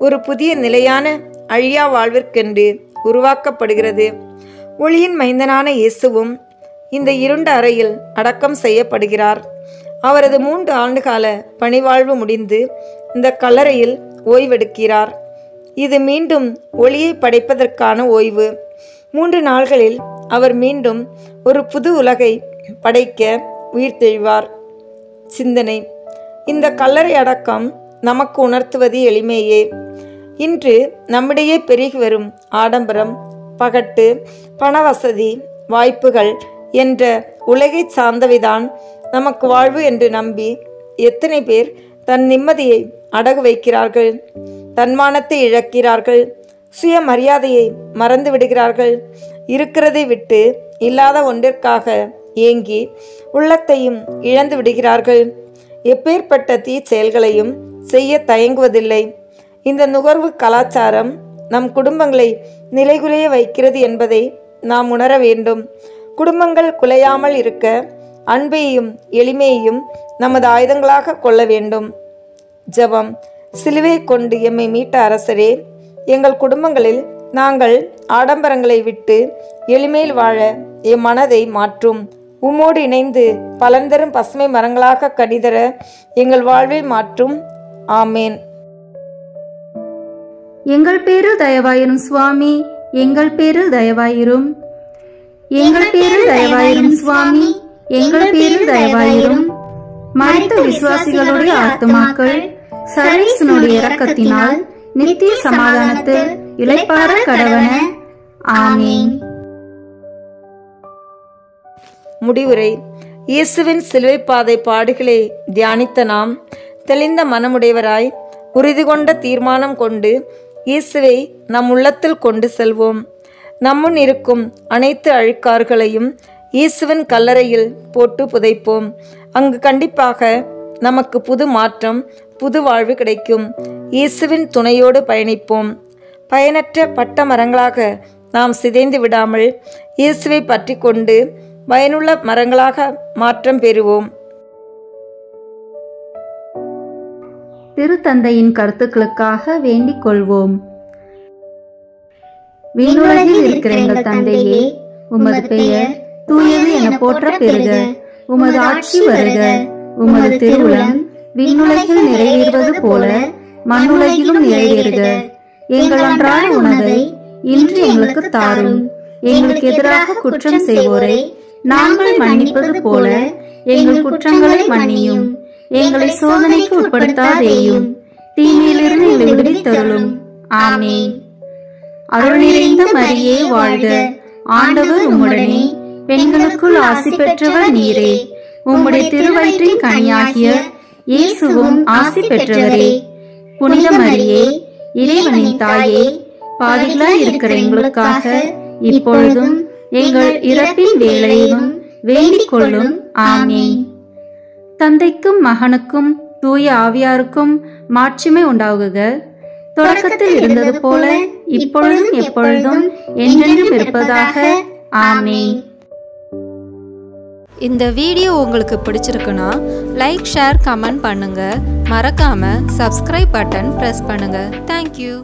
ஒரு புதிய நிலையான அழியா வாழ்விற்கென்று உருவாக்கப்படுகிறது. ஒளியின் மைந்தனான இயேசுவும் இந்த இருண்ட அறையில் அடக்கம் செய்யப்படுகிறார். அவரது 3 ஆண்டுகால பணிவாழ்வு முடிந்து இந்த கல்லறையில் ஓய்வெடுக்கிறார். இது மீண்டும் ஒளியை படைப்பதற்கான ஓய்வு. 3 நாள்களில் அவர் மீண்டும் ஒரு புது உலகை படைக்க உயிர்த்தெழுவார். சிந்தனை: இந்த கல்லறை அடக்கம் நமக்கு உணர்த்துவது எளிமையே. இன்று நம்மிடையே பெருகி வரும் ஆடம்பரம், பகட்டு, பணவசதி, வாய்ப்புகள் என்ற உலகை சார்ந்தவைதான் நமக்கு வாழ்வு என்று நம்பி எத்தனை பேர் தன் நிம்மதியை அடகு வைக்கிறார்கள், தன்மானத்தை இழக்கிறார்கள், சுயமரியாதையை மறந்து விடுகிறார்கள். இருக்கிறதை விட்டு இல்லாத ஒன்றிற்காக ஏங்கி உள்ளத்தையும் இழந்து விடுகிறார்கள். எப்பேற்பட்ட தீ செயல்களையும் செய்ய தயங்குவதில்லை. இந்த நுகர்வு கலாச்சாரம் நம் குடும்பங்களை நிலைகுலைய வைக்கிறது என்பதை நாம் உணர வேண்டும். குடும்பங்கள் குலையாமல் இருக்க அன்பையும் எளிமையையும் நமது ஆயுதங்களாக கொள்ள வேண்டும். ஜெபம். சிலுவை கொண்டு எம்மை மீட்ட அரசரே, எங்கள் குடும்பங்களில் நாங்கள் ஆடம்பரங்களை விட்டு எளிமையில் வாழ எம் மனதை மாற்றும். உம்மோடு இணைந்து பலன் தரும் பசுமை மரங்களாக கனிதர எங்கள் வாழ்வை மாற்றும். ஆமேன். எங்கள் பேரில் தயவாயிரும் சுவாமி, எங்கள் பேரில் தயவாயிரும். எங்கள் பேரில் தயவாயிரும் சுவாமி, எங்கள் பேரில் தயவாயிரும். மரித்த விசுவாசிகளுடைய ஆத்துமாக்கள் சர்வேசனுடைய இரக்கத்தினால் நித்திய சமாதானத்தில் இளைப்பாற கடவன. ஆமீன். முடிவுரை. இயேசுவின் சிலுவை பாதை பாடுகளை தியானித்த நாம் தெளிந்த மனமுடையவராய் உறுதி கொண்ட தீர்மானம் கொண்டு இயேசுவை நம் உள்ளத்தில் கொண்டு செல்வோம். நம்முன் இருக்கும் அனைத்து அழுக்காறுகளையும் இயேசுவின் கல்லறையில் போட்டு புதைப்போம். அங்கு கண்டிப்பாக நமக்கு புது மாற்றம், புது வாழ்வு கிடைக்கும். இயேசுவின் துணையோடு பயணிப்போம். பயனற்ற பட்ட மரங்களாக நாம் சிதைந்து விடாமல் இயேசுவை பற்றி கொண்டு பயனுள்ள மரங்களாக மாற்றம் பெறுவோம். திருத்தந்தையின் கருத்துக்களுக்காக வேண்டிக் கொள்வோம். விண்ணுலகில் இருக்கிற எங்கள் தந்தையே, உமது பெயர் தூயது என போற்ற பெறுக. உமது ஆட்சி வருக. உமது திருவுளம் விண்ணுலகில் நிறைவேறுவது போல மண்ணுலகிலும் நிறைவேறுக. எங்கள் அன்றாட உணவை இன்று எங்களுக்கு தாரும். எங்களுக்கு எதிராக குற்றம் செய்வோரை நாங்கள் மன்னிப்பது போல எங்கள் குற்றங்களை மன்னியும். எங்களை சோதனைக்கு உட்படுத்தாதேயும், தீமையிலிருந்து எங்களை விடுவித்தருளும். ஆமேன். அருள் நிறைந்த மரியே வாழ்க. ஆண்டவர் உம்முடனே, பெண்களுக்குள் ஆசி பெற்றவர் நீரே. உம்முடைய திருவயிற்றின் கனியாகிய இயேசுவும் ஆசி பெற்றவரே. புனித மரியே, இறைவனின் தாயே, பாவிகளாய் இருக்கிற எங்களுக்காக இப்பொழுதும் எங்கள் இறப்பின் வேளையிலும் வேண்டிக் கொள்ளும். ஆமேன். தந்தைக்கும் மகனுக்கும் தூய ஆவியாருக்கும் மாட்சிமை உண்டாகுக. தொடக்கத்தில் இருந்தது போல இப்பொழுதும் எப்பொழுதும் என்றென்றும் இருப்பதாக. ஆமேன். இந்த வீடியோ உங்களுக்கு பிடிச்சிருக்குன்னா லைக், ஷேர், கமெண்ட் பண்ணுங்க. மறக்காம சப்ஸ்கிரைப் பட்டன் பிரஸ் பண்ணுங்க. தேங்க்யூ.